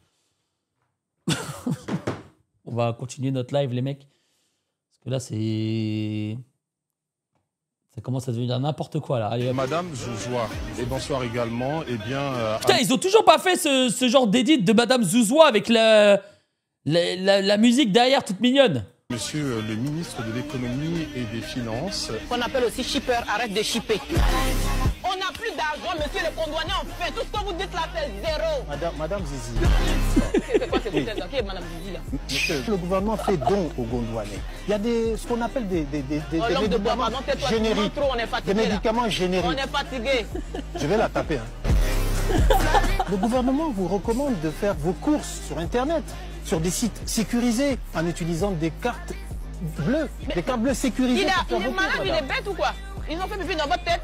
On va continuer notre live, les mecs. Parce que là, c'est... Ça commence à devenir n'importe quoi, là. Allez, Madame Zouzoua. Et bonsoir également. Eh bien... Putain, ils ont toujours pas fait ce genre d'édit de Madame Zouzoua avec la musique derrière toute mignonne. Monsieur le ministre de l'économie et des finances. Qu'on appelle aussi shipper, arrête de shipper. On n'a plus d'argent, monsieur le condamné, en fait. Tout ce que vous dites là, c'est zéro. Madame Zizi. C'est quoi cette bouteille là? Qui est Madame Zizi là? Monsieur, le gouvernement fait don aux Gondouanais. Il y a ce qu'on appelle des médicaments génériques. Des médicaments génériques. On est fatigué. Je vais la taper. Hein. Le gouvernement vous recommande de faire vos courses sur Internet, sur des sites sécurisés, en utilisant des cartes bleues, des cartes bleues sécurisées. Il est malade, il est bête ou quoi? Ils ont fait pipi dans votre tête.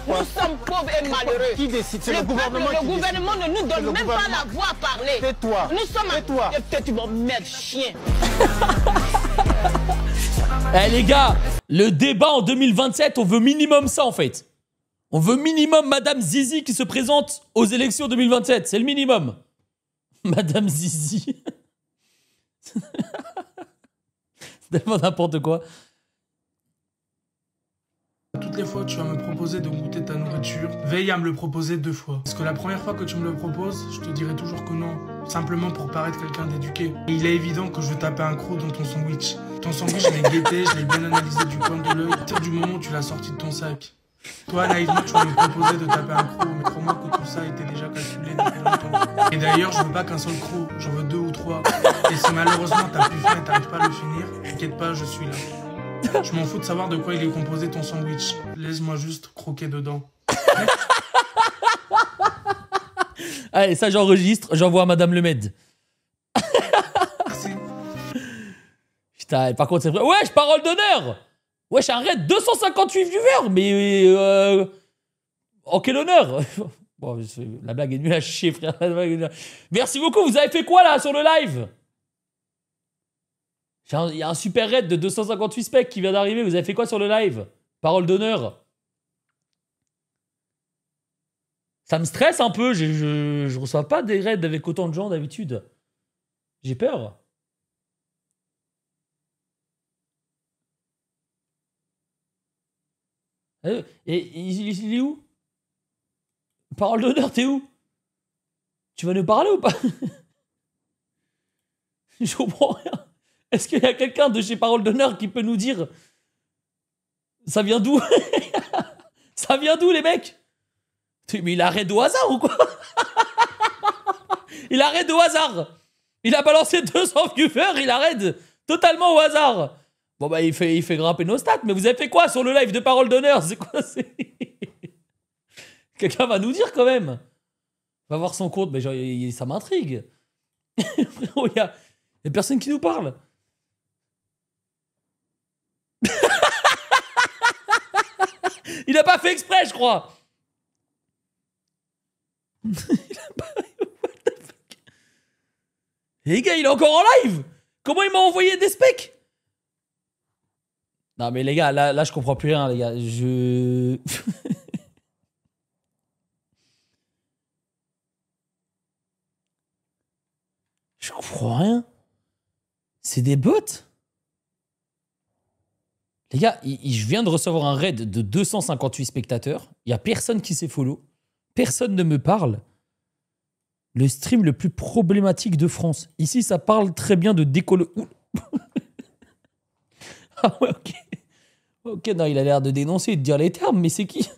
Nous sommes pauvres et malheureux. Qui décide? C'est le gouvernement qui décide. Le gouvernement ne nous donne même pas la voix à parler. Tais-toi. Nous sommes... Tais-toi. Peut-être tu m'emmerdes, chien. Eh les gars, le débat en 2027, on veut minimum ça en fait. On veut minimum Madame Zizi qui se présente aux élections 2027. C'est le minimum. Madame Zizi. C'est tellement n'importe quoi. Toutes les fois que tu vas me proposer de goûter ta nourriture, veille à me le proposer 2 fois. Parce que la première fois que tu me le proposes, je te dirai toujours que non. Simplement pour paraître quelqu'un d'éduqué. Et il est évident que je veux taper un croc dans ton sandwich. Ton sandwich, je l'ai guetté, je l'ai bien analysé du coin de l'œil. À partir du moment où tu l'as sorti de ton sac. Toi, naïvement, tu vas me proposer de taper un croc, mais crois-moi que tout ça a été déjà calculé depuis longtemps. Et d'ailleurs, je veux pas qu'un seul croc, j'en veux 2 ou 3. Et si malheureusement t'as plus faim et t'arrives pas à le finir, t'inquiète pas, je suis là. Je m'en fous de savoir de quoi il est composé ton sandwich. Laisse-moi juste croquer dedans. Allez, ça j'enregistre, j'envoie à Madame Lemed. Putain, par contre c'est vrai. Wesh, parole d'honneur. Wesh, arrête, 258 viewers. Mais en quel honneur. Bon, la blague est nulle à chier, frère. Merci beaucoup, vous avez fait quoi là sur le live? Il y a un super raid de 258 specs qui vient d'arriver. Vous avez fait quoi sur le live? Parole d'honneur. Ça me stresse un peu. Je reçois pas des raids avec autant de gens d'habitude. J'ai peur. Et il est où? Parole d'honneur, t'es où? Tu vas nous parler ou pas? Je comprends rien. Est-ce qu'il y a quelqu'un de chez Parole d'honneur qui peut nous dire ça vient d'où? Ça vient d'où les mecs? Mais il arrête au hasard ou quoi? Il arrête au hasard. Il a balancé 200 viewers, il arrête totalement au hasard. Bon bah il fait grimper nos stats, mais vous avez fait quoi sur le live de Parole d'honneur? C'est quoi? Quelqu'un va nous dire quand même. Va voir son compte, mais genre, ça m'intrigue. Frérot, il y a personne qui nous parle. Il a pas fait exprès, je crois. Il a pas... What the fuck? Les gars, il est encore en live. Comment il m'a envoyé des specs? Non mais les gars, là je comprends plus rien, les gars. Je comprends rien. C'est des bots. Les gars, je viens de recevoir un raid de 258 spectateurs. Il n'y a personne qui s'est follow. Personne ne me parle. Le stream le plus problématique de France. Ici, ça parle très bien de décolo... Ah ouais, ok. Ok, non, il a l'air de dénoncer et de dire les termes, mais c'est qui?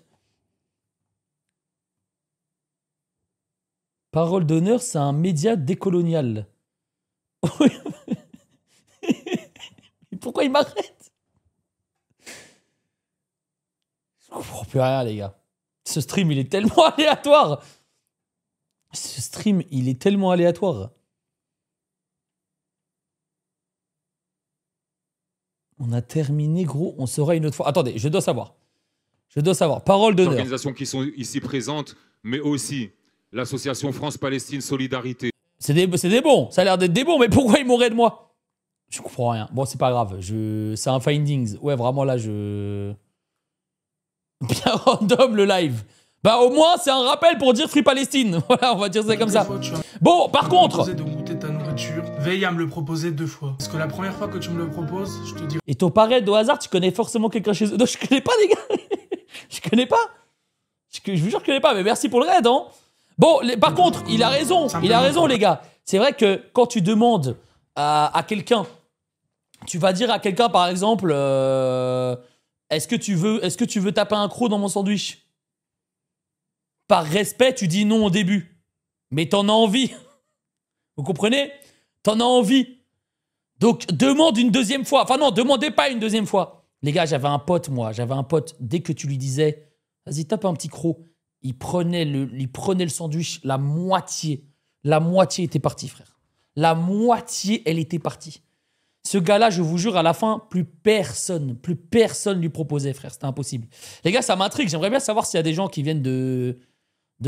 Parole d'honneur, c'est un média décolonial. Pourquoi il m'arrête? Je comprends plus rien, les gars. Ce stream, il est tellement aléatoire. Ce stream, il est tellement aléatoire. On a terminé, gros. On saura une autre fois. Attendez, je dois savoir. Je dois savoir. Parole d'honneur. Les organisations qui sont ici présentes, mais aussi l'association France-Palestine Solidarité. C'est des bons. Ça a l'air d'être des bons, mais pourquoi ils m'auraient de moi? Je comprends rien. Bon, c'est pas grave. C'est un findings. Ouais, vraiment, là, je... Bien random, le live. Bah, au moins, c'est un rappel pour dire Free Palestine. Voilà, on va dire ça comme ça. Bon, par contre... de goûter ta nourriture, veille à me le proposer 2 fois. Parce que la première fois que tu me le proposes, je te dis... Et ton parrain au hasard, tu connais forcément quelqu'un chez eux. Non, je connais pas, les gars. Je connais pas. Je vous jure, je connais pas, mais merci pour le raid, hein. Bon, par contre, il a raison. Il a raison, les gars. C'est vrai que quand tu demandes à quelqu'un, tu vas dire à quelqu'un, par exemple, est-ce que tu veux taper un croc dans mon sandwich? Par respect, tu dis non au début. Mais t'en as envie. Vous comprenez? T'en as envie. Donc, demande une deuxième fois. Enfin non, demandez pas une deuxième fois. Les gars, j'avais un pote, moi. J'avais un pote, dès que tu lui disais, vas-y, tape un petit croc, il prenait le sandwich, la moitié était partie, frère. La moitié, elle était partie. Ce gars-là, je vous jure, à la fin, plus personne lui proposait, frère. C'était impossible. Les gars, ça m'intrigue. J'aimerais bien savoir s'il y a des gens qui viennent de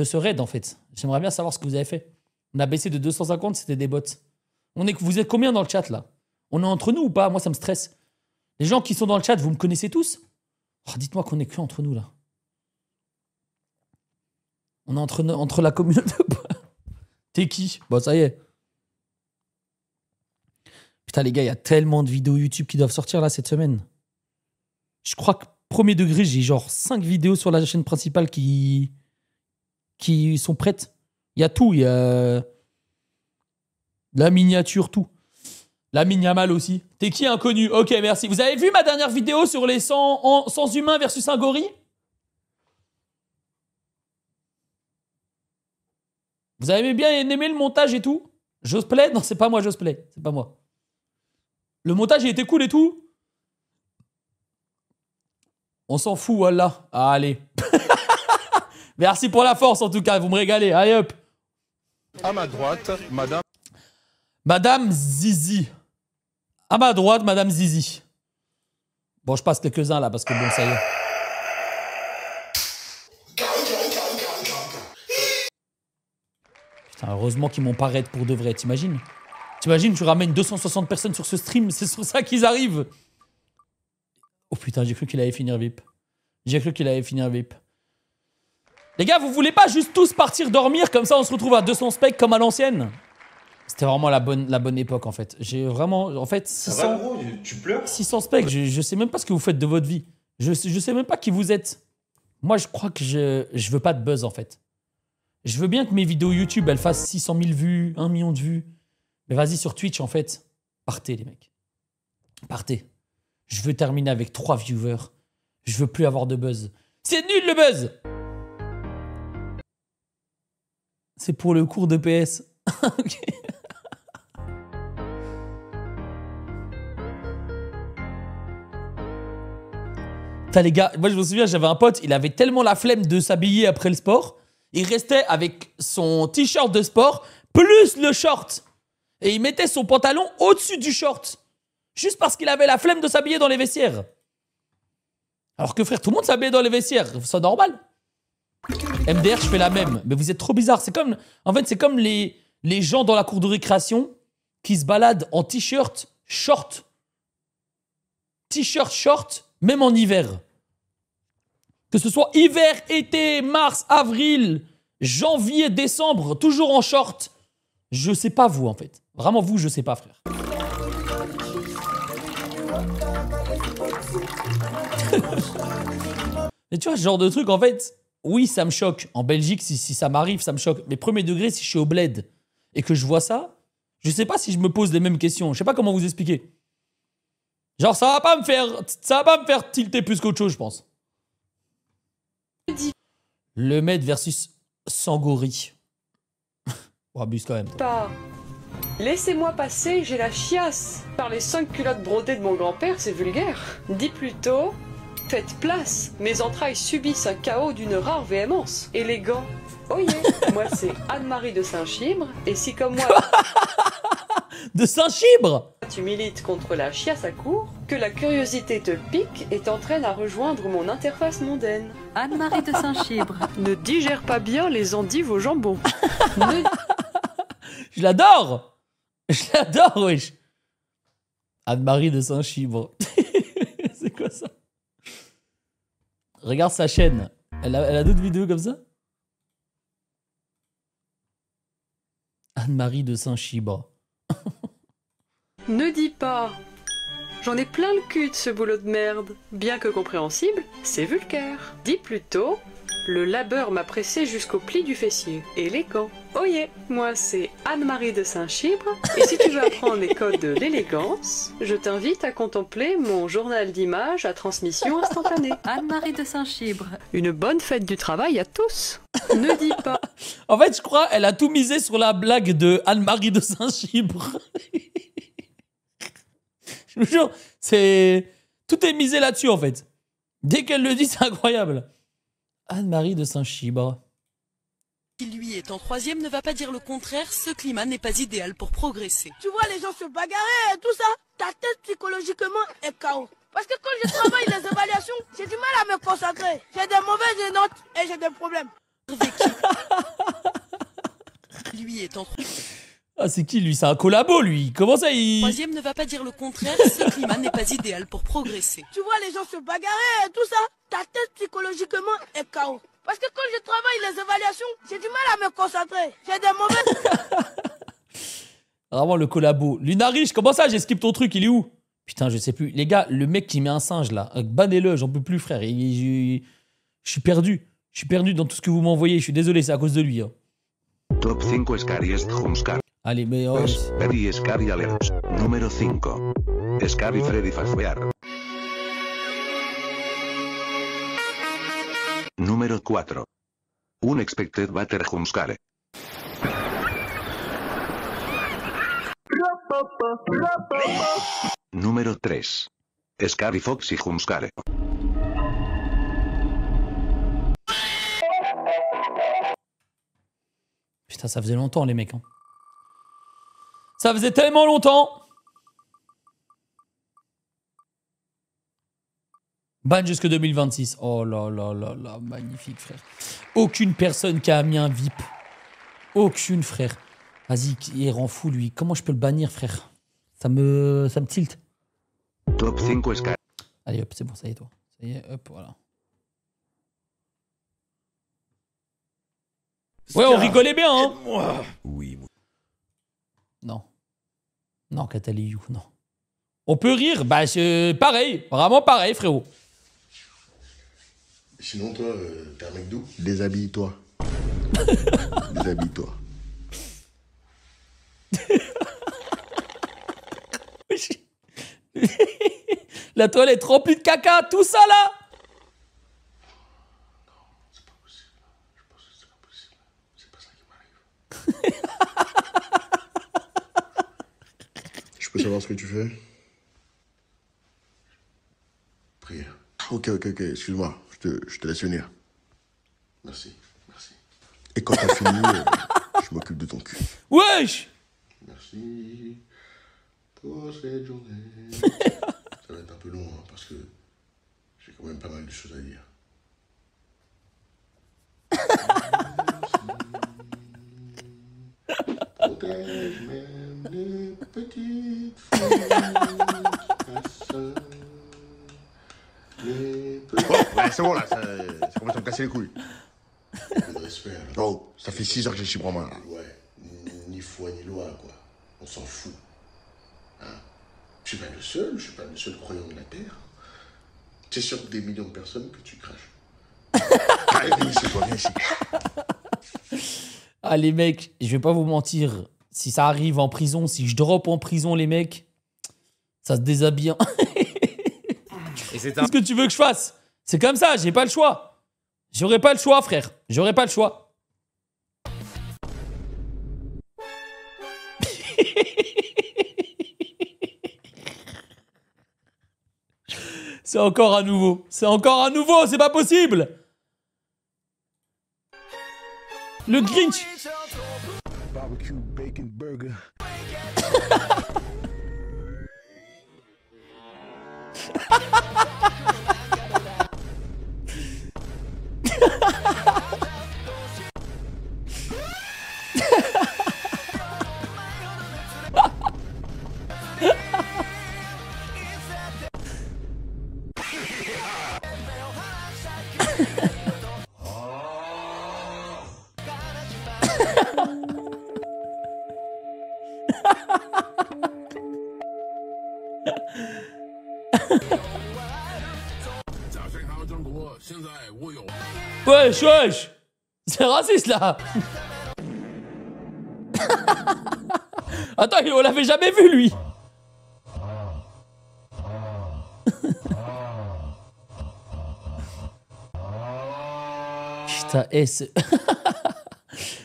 ce raid, en fait. J'aimerais bien savoir ce que vous avez fait. On a baissé de 250, c'était des bots. Vous êtes combien dans le chat, là? On est entre nous ou pas? Moi, ça me stresse. Les gens qui sont dans le chat, vous me connaissez tous? Oh, dites-moi qu'on est que entre nous, là. On est entre la communauté. T'es qui? Bon, ça y est. Putain, les gars, il y a tellement de vidéos YouTube qui doivent sortir, là, cette semaine. Je crois que, premier degré, j'ai genre 5 vidéos sur la chaîne principale qui sont prêtes. Il y a tout. Il y a la miniature, tout. La mini-amal aussi. T'es qui, inconnu? Ok, merci. Vous avez vu ma dernière vidéo sur les 100 humains versus un gorille? Vous avez bien aimé le montage et tout? Josplay? Non, c'est pas moi, Josplay. C'est pas moi. Le montage, il était cool et tout? On s'en fout, voilà. Allez. Merci pour la force, en tout cas. Vous me régalez. Allez, hop. À ma droite, madame... Madame Zizi. À ma droite, Madame Zizi. Bon, je passe quelques-uns, là, parce que bon, ça y est. Putain, heureusement qu'ils m'ont pas raid pour de vrai, t'imagines? T'imagines, tu ramènes 260 personnes sur ce stream, c'est sur ça qu'ils arrivent. Oh putain, j'ai cru qu'il allait finir VIP. J'ai cru qu'il allait finir VIP. Les gars, vous voulez pas juste tous partir dormir, comme ça on se retrouve à 200 specs comme à l'ancienne? C'était vraiment la bonne époque, en fait. J'ai vraiment... En fait, 600... Ça va, gros, tu pleures? 600 specs, je sais même pas ce que vous faites de votre vie. Je sais même pas qui vous êtes. Moi, je crois que je veux pas de buzz, en fait. Je veux bien que mes vidéos YouTube, elles fassent 600 000 vues, 1 million de vues. Mais vas-y, sur Twitch, en fait, partez, les mecs. Partez. Je veux terminer avec 3 viewers. Je veux plus avoir de buzz. C'est nul, le buzz! C'est pour le cours de PS. Ok. Putain, les gars, moi je me souviens, j'avais un pote, il avait tellement la flemme de s'habiller après le sport, il restait avec son t-shirt de sport plus le short. Et il mettait son pantalon au-dessus du short. Juste parce qu'il avait la flemme de s'habiller dans les vestiaires. Alors que frère, tout le monde s'habille dans les vestiaires, c'est normal. MDR, je fais la même. Mais vous êtes trop bizarre. C'est comme, en fait, c'est comme les gens dans la cour de récréation qui se baladent en t-shirt short. T-shirt short, même en hiver. Que ce soit hiver, été, mars, avril, janvier, décembre, toujours en short. Je sais pas vous, en fait. Vraiment, vous, je sais pas, frère. Mais tu vois, ce genre de truc, en fait, oui, ça me choque. En Belgique, si ça m'arrive, ça me choque. Mais premier degré, si je suis au bled et que je vois ça, je sais pas si je me pose les mêmes questions. Je sais pas comment vous expliquer. Genre, ça va pas me faire tilter plus qu'autre chose, je pense. Le Med versus Sangori. On abuse quand même. Pas. Laissez-moi passer, j'ai la chiasse. Par les 5 culottes brodées de mon grand-père, c'est vulgaire. Dis plutôt, faites place. Mes entrailles subissent un chaos d'une rare véhémence. Élégant. Oh yeah. Moi, c'est Anne-Marie de Saint-Chibre. Et si comme moi... De Saint-Chibre? Tu milites contre la chiasse à court, que la curiosité te pique et t'entraîne à rejoindre mon interface mondaine. Anne-Marie de Saint-Chibre. Ne digère pas bien les endives au jambon. Je l'adore. Je l'adore, wesh. Anne-Marie de Saint-Chibre. C'est quoi ça? Regarde sa chaîne. Elle a d'autres vidéos comme ça? Anne-Marie de Saint-Chibre. Ne dis pas. J'en ai plein le cul de ce boulot de merde. Bien que compréhensible, c'est vulgaire. Dis plutôt, le labeur m'a pressé jusqu'au pli du fessier. Élégant. Oh yeah, moi c'est Anne-Marie de Saint-Chibre. Et si tu veux apprendre les codes de l'élégance, je t'invite à contempler mon journal d'images à transmission instantanée. Anne-Marie de Saint-Chibre. Une bonne fête du travail à tous. Ne dis pas. En fait, je crois elle a tout misé sur la blague de Anne-Marie de Saint-Chibre. Je vous jure, tout est misé là-dessus, en fait. Dès qu'elle le dit, c'est incroyable. Anne-Marie de Saint-Chibre. Qui lui est en troisième ne va pas dire le contraire, ce climat n'est pas idéal pour progresser. Tu vois les gens se bagarrer et tout ça, ta tête psychologiquement est KO. Parce que quand je travaille les évaluations, j'ai du mal à me concentrer. J'ai des mauvaises notes et j'ai des problèmes. Lui est en Ah, c'est qui, lui? C'est un collabo, lui. Comment ça, il... troisième ne va pas dire le contraire, ce climat n'est pas idéal pour progresser. Tu vois les gens se bagarrer et tout ça, ta tête psychologiquement est KO. Parce que quand je travaille les évaluations, j'ai du mal à me concentrer. J'ai des mauvaises... Vraiment, le collabo. Lunariche, comment ça, j'ai skip ton truc, il est où? Putain, je sais plus. Les gars, le mec qui met un singe, là, bannez-le, j'en peux plus, frère. Je suis perdu. Je suis perdu dans tout ce que vous m'envoyez. Je suis désolé, c'est à cause de lui. Hein. Top 5 Scariest Jumpscare. Allez, mais... Oh, Very Scary Alerts. Número 5. Scary Freddy Fazbear. Número 4. Unexpected Butter Jumpscare. Número 3. Scary Foxy Jumpscare. Putain, ça faisait longtemps, les mecs. Hein. Ça faisait tellement longtemps. Ban jusque 2026. Oh là là là là, magnifique, frère. Aucune personne qui a mis un VIP. Aucune, frère. Vas-y, il rend fou, lui. Comment je peux le bannir, frère? Ça me tilte. Top 5 Scary. Allez, hop, c'est bon, ça y est, toi. Ça y est, hop, voilà. Ouais, on rigolait bien, hein. Oui. Non. Non, Cataliou, non. On peut rire, bah c'est pareil, vraiment pareil, frérot. Sinon, toi, t'es un mec d'où? Déshabille-toi. Déshabille-toi. La toilette remplie de caca, tout ça là. Je peux savoir ce que tu fais? Prière. Ok, excuse-moi, je te laisse venir. Merci. Et quand t'as fini, je m'occupe de ton cul. Wesh! Merci pour cette journée. Ça va être un peu long, hein, parce que j'ai quand même pas mal de choses à dire. Protège même les petites filles. Ouais, c'est bon là, ça commence à me casser les couilles. Un peu de respect, là. Oh, ça fait 6 heures que j'ai chibre en main là. Ouais, ni foi ni loi quoi. On s'en fout. Hein? Je suis pas le seul croyant de la Terre. C'est sur des millions de personnes que tu craches. Allez, viens ici, toi, viens ici. Ah les mecs, je vais pas vous mentir. Si ça arrive en prison, si je drop en prison les mecs, ça se déshabille. Qu'est-ce que tu veux que je fasse? C'est comme ça, j'ai pas le choix. J'aurais pas le choix, frère. J'aurais pas le choix. C'est encore à nouveau. C'est encore à nouveau, c'est pas possible. Le Grinch. Barbecue bacon burger. Wesh, wesh. C'est raciste là. Attends, on l'avait jamais vu lui. Putain,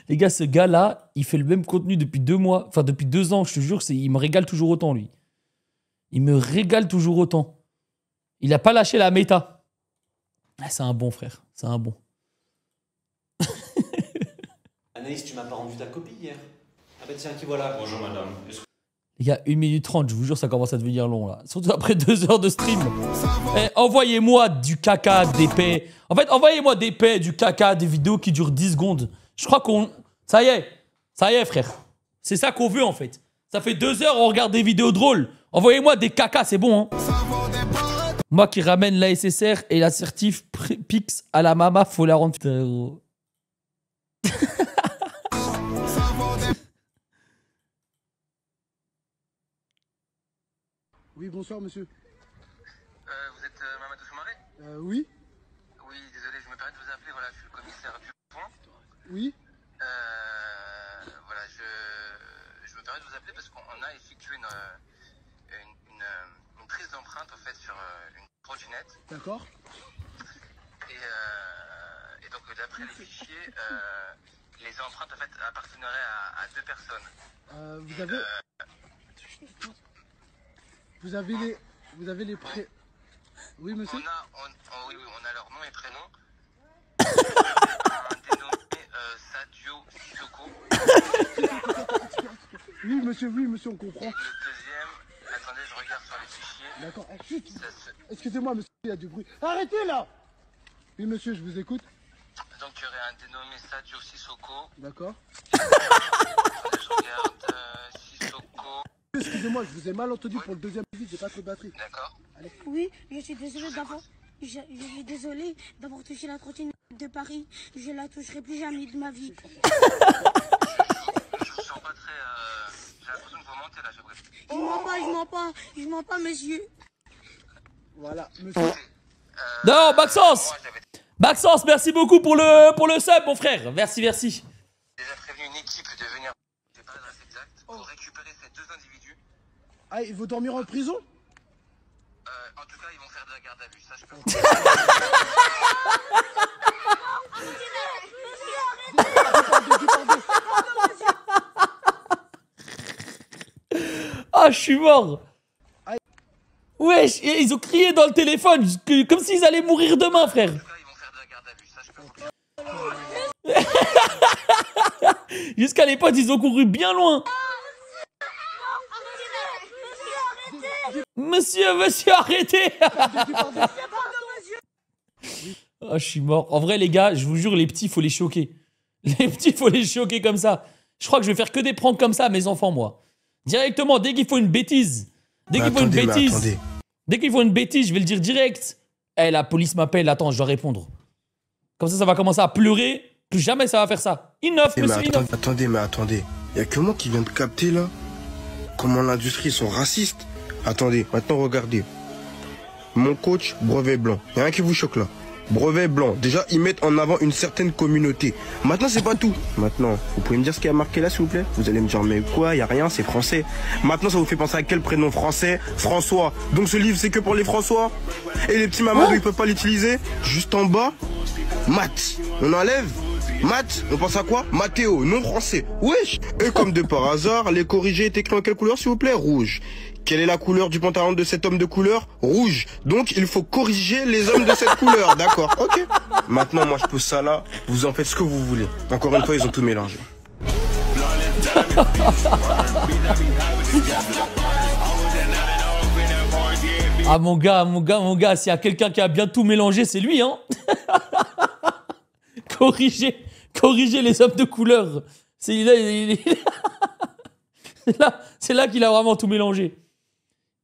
les gars, ce gars-là, il fait le même contenu depuis 2 mois. Enfin, depuis 2 ans, je te jure, il me régale toujours autant, lui. Il me régale toujours autant. Il a pas lâché la méta. Ah, c'est un bon, frère. C'est un bon. Anaïs, tu m'as pas rendu ta copie hier. Ah bah tiens, qui voilà. Bonjour madame. Les gars, 1 minute 30, je vous jure, ça commence à devenir long, là. Surtout après 2 heures de stream. Eh, envoyez-moi du caca, des paix. En fait, envoyez-moi des paix, du caca, des vidéos qui durent 10 secondes. Je crois qu'on... Ça y est, frère. C'est ça qu'on veut, en fait. Ça fait 2 heures, on regarde des vidéos drôles. Envoyez-moi des caca, c'est bon, hein. Moi qui ramène la SSR et l'assertif Pix à la mama, faut la rendre... Putain, gros. Oui, bonsoir monsieur. Vous êtes Mamadou Soumaré? Oui. Oui, désolé, je me permets de vous appeler, voilà, je suis le commissaire Dupont. Oui. Voilà, je me permets de vous appeler parce qu'on a effectué une prise d'empreinte en fait sur une trottinette. D'accord. Et donc d'après les fichiers, les empreintes en fait appartiendraient à 2 personnes. Vous avez les pré... Oui, monsieur. Oui, on a leur nom et prénom. Un dénommé Sadio Sissoko. Oui, monsieur, on comprend. Et le deuxième, attendez, je regarde sur les fichiers. D'accord, chut. Excusez-moi, monsieur, il y a du bruit. Arrêtez là. Oui, monsieur, je vous écoute. Donc il y aurait un dénommé Sadio Sissoko. D'accord. Attendez, je regarde Sissoko. Excusez-moi, je vous ai mal entendu pour le deuxième visite, j'ai pas trop de batterie. D'accord. Oui, je suis désolé d'avoir... Je suis désolé d'avoir touché la trottinette de Paris. Je la toucherai plus jamais de ma vie. Je vous sens pas très... J'ai l'impression que vous mentez là, j'aimerais. Je mens pas, monsieur. Voilà, monsieur. Non, Maxence. Maxence, merci beaucoup pour le sub, mon frère. Merci. J'ai déjà prévenu une équipe de venir... J'ai pas l'adresse exacte pour récupérer ces 2 individus. Ah, ils vont dormir en prison? En tout cas, ils vont faire de la garde à vue, ça je peux Ah, je suis mort. Wesh, ils ont crié dans le téléphone, comme s'ils allaient mourir demain, frère. Jusqu'à les potes, ils ont couru bien loin. Monsieur, arrêtez. Oh, je suis mort. En vrai, les gars, je vous jure, les petits, faut les choquer. Les petits, faut les choquer comme ça. Je crois que je vais faire que des pranks comme ça à mes enfants, moi. Directement, dès qu'il faut une bêtise. Dès qu'il faut une bêtise. Dès qu'il faut une bêtise, je vais le dire direct. Eh, la police m'appelle, attends, je dois répondre. Comme ça va commencer à pleurer. Plus jamais ça va faire ça. Inoff, monsieur, inoff. Attendez. Y'a que moi qui viens de capter, là. Comment l'industrie sont racistes. Attendez, maintenant regardez. Mon coach, brevet blanc. Y'a rien qui vous choque, là. Brevet blanc. Déjà, ils mettent en avant une certaine communauté. Maintenant, c'est pas tout. Maintenant, vous pouvez me dire ce qu'il y a marqué là, s'il vous plaît? Vous allez me dire, mais quoi? Y a rien, c'est français. Maintenant, ça vous fait penser à quel prénom? Français? François. Donc, ce livre, c'est que pour les François? Et les petits mamadou, ils peuvent pas l'utiliser? Juste en bas, maths. On enlève? Maths, on pense à quoi? Mathéo, non français. Wesh. Et comme de par hasard, les corrigés est écrit en quelle couleur, s'il vous plaît? Rouge. Quelle est la couleur du pantalon de cet homme de couleur? Rouge. Donc, il faut corriger les hommes de cette couleur. D'accord, ok. Maintenant, moi, je pose ça là. Vous en faites ce que vous voulez. Encore une fois, ils ont tout mélangé. Ah, mon gars, s'il y a quelqu'un qui a bien tout mélangé, c'est lui, hein. Corriger les hommes de couleur. C'est là qu'il a vraiment tout mélangé.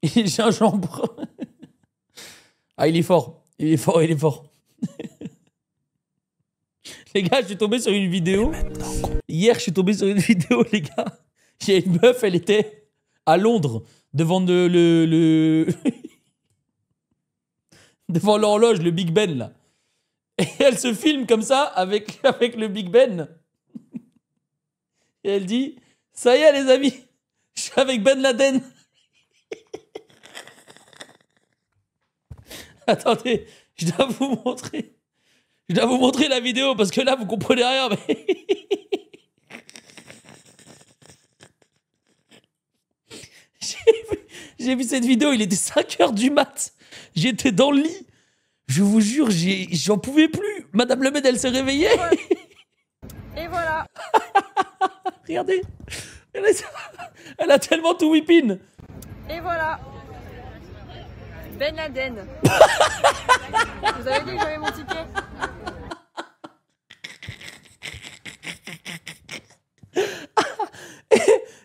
Et gingembre. Ah, il est fort. Les gars, je suis tombé sur une vidéo. Hier, je suis tombé sur une vidéo, les gars. Il y a une meuf, elle était à Londres, devant devant l'horloge, le Big Ben, là. Et elle se filme comme ça, avec le Big Ben. Et elle dit, ça y est, les amis, je suis avec Ben Laden. Attendez, je dois vous montrer la vidéo parce que là, vous comprenez rien. Mais... J'ai vu cette vidéo, il était 5h du mat. J'étais dans le lit. Je vous jure, j'en pouvais plus. Madame Le Med, elle s'est réveillée. Et voilà. Regardez. Elle a tellement tout whippin. Et voilà. Ben Laden. Vous avez dit que j'avais mon ticket.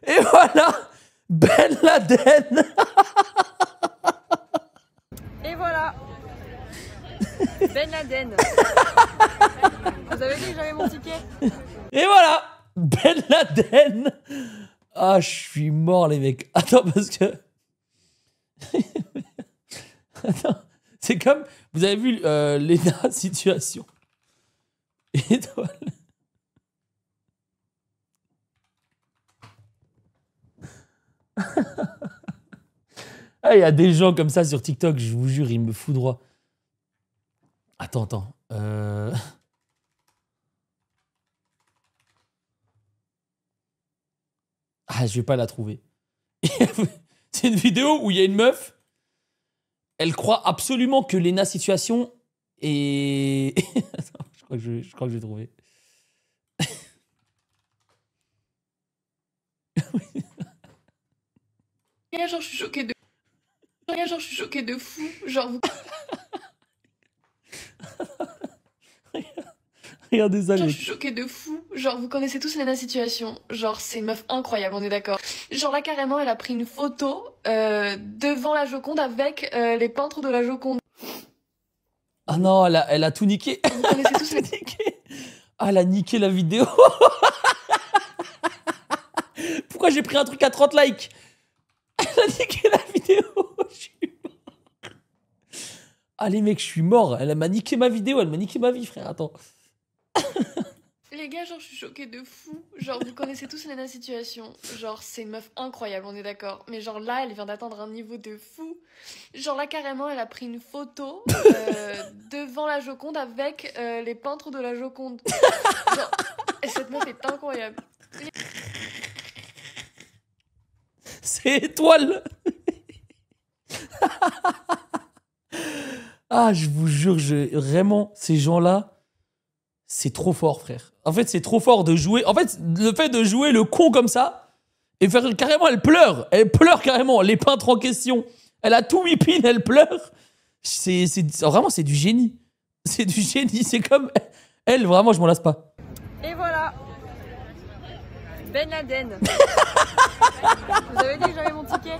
Et voilà. Ben Laden. Et voilà. Ben Laden. Vous avez dit que j'avais mon ticket. Et voilà. Ben Laden. Ah, je suis mort, les mecs. Attends, parce que... Attends, c'est comme... Vous avez vu Lena Situation. Étoile. Ah, il y a des gens comme ça sur TikTok, je vous jure, ils me foudroient. Attends. Ah, je vais pas la trouver. C'est une vidéo où il y a une meuf. Elle croit absolument que Lena Situation est... Attends, je crois que je vais trouver. Genre, je suis choquée de fou. Genre, vous... Regardez ça, je suis choquée de fou. Genre, vous connaissez tous Lena Situation. Genre, c'est une meuf incroyable, on est d'accord. Genre, là, carrément, elle a pris une photo devant la Joconde avec les peintres de la Joconde. Ah non, elle a tout niqué. Vous connaissez tous les... Ah, elle a niqué la vidéo. Pourquoi j'ai pris un truc à 30 likes? Elle a niqué la vidéo. Je suis mort. Ah, les mecs, je suis mort. Elle m'a niqué ma vidéo. Elle m'a niqué ma vie, frère. Attends. Les gars, genre, je suis choquée de fou. Genre, vous connaissez tous Lena Situation. Genre, c'est une meuf incroyable, on est d'accord. Mais genre, là, elle vient d'atteindre un niveau de fou. Genre, là, carrément, elle a pris une photo devant la Joconde avec les peintres de la Joconde. Genre, et cette meuf est incroyable. C'est Étoile. Ah, je vous jure, vraiment, ces gens-là, c'est trop fort, frère. En fait, c'est trop fort de jouer. En fait, le fait de jouer le con comme ça, et faire carrément, elle pleure. Elle pleure carrément. Les peintres en question. Elle a tout whipping, elle pleure. Vraiment, c'est du génie. C'est du génie. C'est comme... Elle, vraiment, je m'en lasse pas. Et voilà. Ben Laden. Vous avez dit que j'avais mon ticket?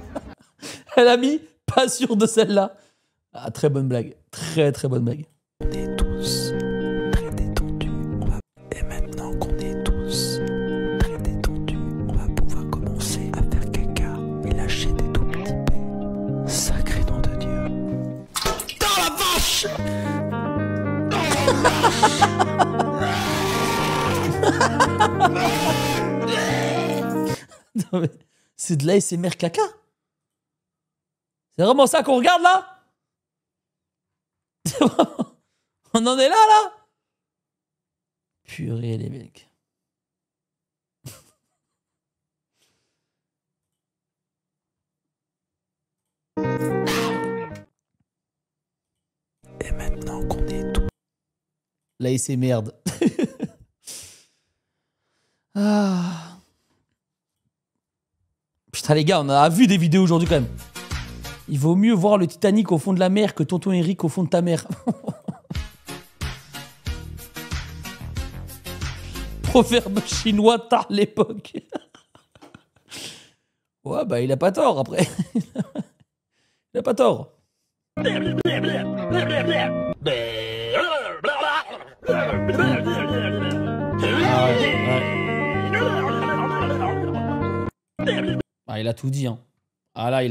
Elle a mis pas sûr de celle-là. Ah, très bonne blague. Très très bonne blague. On est tous très détendus. Et maintenant qu'on est tous très détendus, on va pouvoir commencer à faire caca et lâcher des tout petits pets. Sacré nom de Dieu. Dans la vache! Non, mais c'est de l'ASMR caca. C'est vraiment ça qu'on regarde là? On en est là? Purée les mecs. Et maintenant qu'on est tous... L'ASMR merde. Ah. Putain les gars, on a vu des vidéos aujourd'hui quand même. Il vaut mieux voir le Titanic au fond de la mer que tonton Eric au fond de ta mer. Proverbe chinois tard l'époque. Ouais, bah il a pas tort après. Il a pas tort. Ah, il a tout dit, hein. Ah là,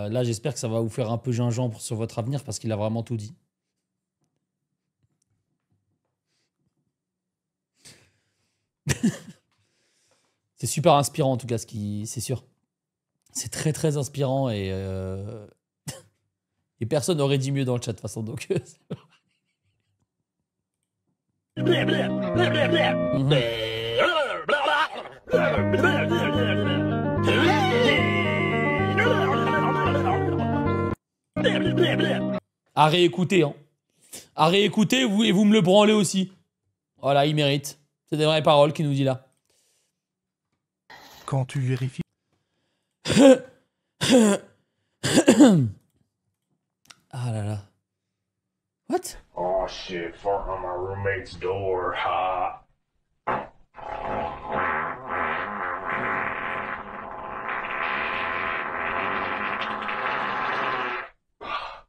là, j'espère que ça va vous faire un peu gingembre sur votre avenir parce qu'il a vraiment tout dit. C'est super inspirant en tout cas, c'est sûr. C'est très très inspirant et personne n'aurait dit mieux dans le chat de toute façon. Donc. À réécouter, hein. À réécouter, et vous me le branlez aussi. Voilà, il mérite. C'est des vraies paroles qu'il nous dit là. Quand tu vérifies. Ah là là. What? Oh shit, fart on my roommate's door. Ha.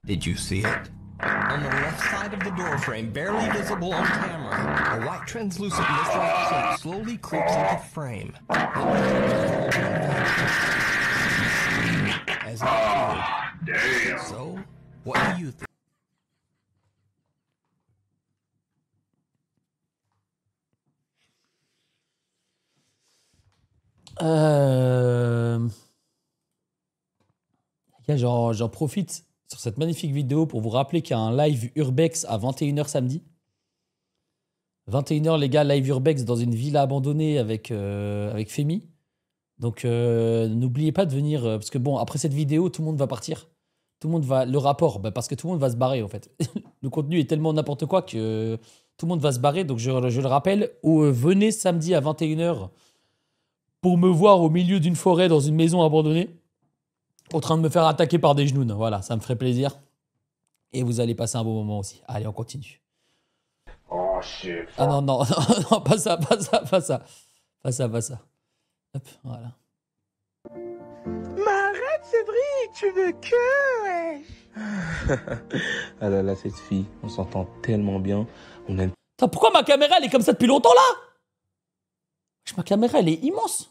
Did you see it? On the left side of the door frame, barely visible on camera, a white translucent mist-like shape slowly creeps into frame. As it appeared. Damn. So, what do you think? J'en profite sur cette magnifique vidéo pour vous rappeler qu'il y a un live Urbex à 21h samedi. 21h les gars, live Urbex dans une villa abandonnée avec Femi. Donc n'oubliez pas de venir, parce que bon, après cette vidéo, tout le monde va partir. Tout le monde va... Le rapport, parce que tout le monde va se barrer en fait. Le contenu est tellement n'importe quoi que tout le monde va se barrer. Donc je le rappelle, venez samedi à 21h pour me voir au milieu d'une forêt dans une maison abandonnée. En train de me faire attaquer par des genoux. Voilà, ça me ferait plaisir. Et vous allez passer un bon moment aussi. Allez, on continue. Oh shit. Ah non, non, non, non, pas ça, pas ça, pas ça. Pas ça, pas ça. Hop, voilà. Mais arrête Cédric, tu veux que wesh. Ah là là, cette fille, on s'entend tellement bien. On aime... Putain, pourquoi ma caméra elle est comme ça depuis longtemps là? Ma caméra elle est immense.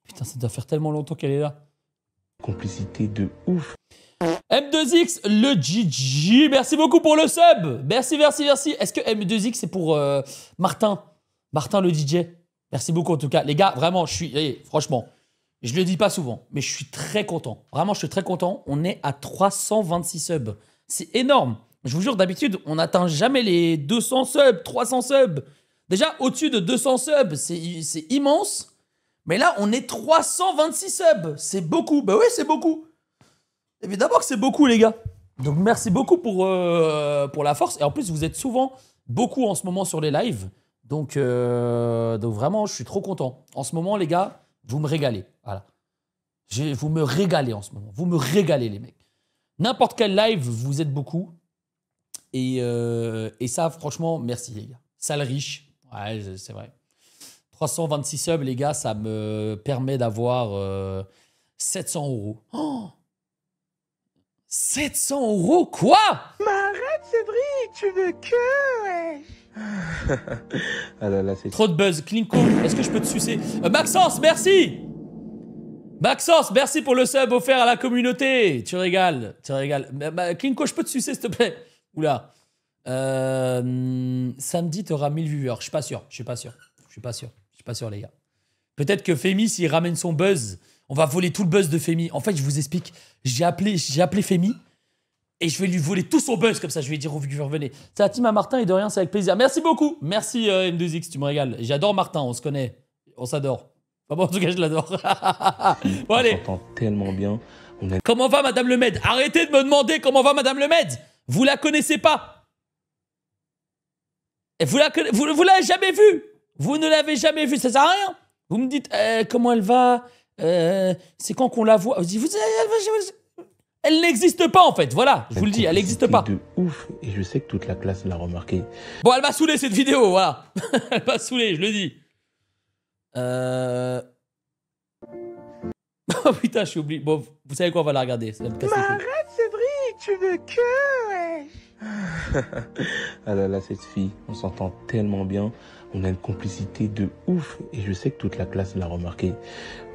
Putain, ça doit faire tellement longtemps qu'elle est là. Complicité de ouf. M2X, le GG. Merci beaucoup pour le sub. Merci, merci, merci. Est-ce que M2X, c'est pour Martin? Martin, le DJ. Merci beaucoup, en tout cas. Les gars, vraiment, je suis... franchement, je le dis pas souvent, mais je suis très content. Vraiment, je suis très content. On est à 326 subs. C'est énorme. Je vous jure, d'habitude, on n'atteint jamais les 200 subs, 300 subs. Déjà, au-dessus de 200 subs, c'est immense. Mais là, on est 326 subs. C'est beaucoup. Bah oui, c'est beaucoup. Évidemment que c'est beaucoup, les gars. Donc, merci beaucoup pour la force. Et en plus, vous êtes souvent beaucoup en ce moment sur les lives. Donc vraiment, je suis trop content. En ce moment, les gars, vous me régalez. Voilà. Vous me régalez en ce moment. Vous me régalez, les mecs. N'importe quel live, vous êtes beaucoup. Et ça, franchement, merci, les gars. Sale riche. Ouais, c'est vrai. 326 subs, les gars, ça me permet d'avoir 700 €. Oh, 700 €, quoi? Mais arrête, Cédric, tu veux que, ouais. Ah là là, c'est Trop de buzz. Klinko, est-ce que je peux te sucer? Maxence, merci. Maxence, merci pour le sub offert à la communauté. Tu régales, tu régales. Klinko, je peux te sucer, s'il te plaît? Oula. Samedi, tu auras 1000 viewers. Je suis pas sûr. Je suis pas sûr. Je suis pas sûr. Je suis pas sûr, les gars. Peut-être que Femi, s'il ramène son buzz, on va voler tout le buzz de Femi. En fait, je vous explique. J'ai appelé Femi et je vais lui voler tout son buzz comme ça. Je vais lui dire aux viewers, venez. C'est la team à Martin et de rien, c'est avec plaisir. Merci beaucoup. Merci M2X, tu me régales. J'adore Martin, on se connaît. On s'adore. Enfin bon, en tout cas, je l'adore. Bon, allez. On s'entend tellement bien. Comment va Madame Le Med? Arrêtez de me demander comment va Madame Le Med. Vous la connaissez pas. Et vous l'avez jamais vue. Vous ne l'avez jamais vue, ça sert à rien. Vous me dites comment elle va. C'est quand qu'on la voit. Elle n'existe pas en fait, voilà, je vous le dis, elle n'existe pas. De ouf, et je sais que toute la classe l'a remarqué. Bon, elle m'a saoulé cette vidéo, voilà. Elle m'a saoulé, je le dis. Oh putain, je suis oublié. Bon, vous savez quoi, on va la regarder. Ça va me casser les couilles. Arrête, Cédric, tu veux que, ouais. Ah là là, cette fille, on s'entend tellement bien. On a une complicité de ouf, et je sais que toute la classe l'a remarqué.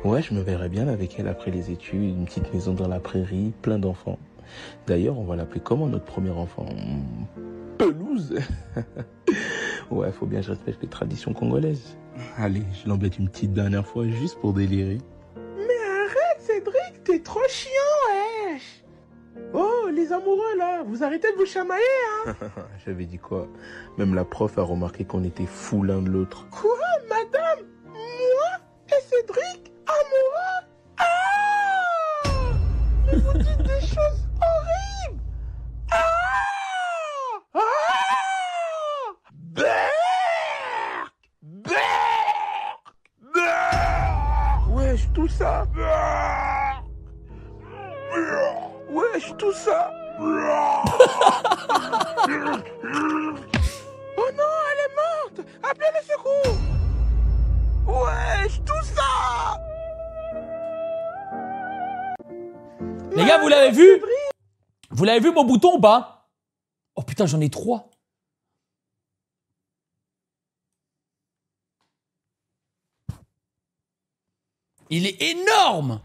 Ouais, je me verrais bien avec elle après les études, une petite maison dans la prairie, plein d'enfants. D'ailleurs, on va l'appeler comment notre premier enfant? Pelouse. Ouais, faut bien que je respecte les traditions congolaises. Allez, je l'embête une petite dernière fois juste pour délirer. Mais arrête, Cédric, t'es trop chiant, wesh. Oh, les amoureux, là, vous arrêtez de vous chamailler, hein. J'avais dit quoi? Même la prof a remarqué qu'on était fous l'un de l'autre. Quoi, madame? Moi et Cédric, amoureux? Ah! Mais vous dites des choses horribles. Ah! Ah! Berk! Berk! Berk! Wesh, tout ça. Berk! Wesh, tout ça. Oh non, elle est morte. Appelez le secours. Wesh, tout ça. Les gars, vous l'avez vu? Vous l'avez vu mon bouton ou pas? Oh putain, j'en ai 3. Il est énorme.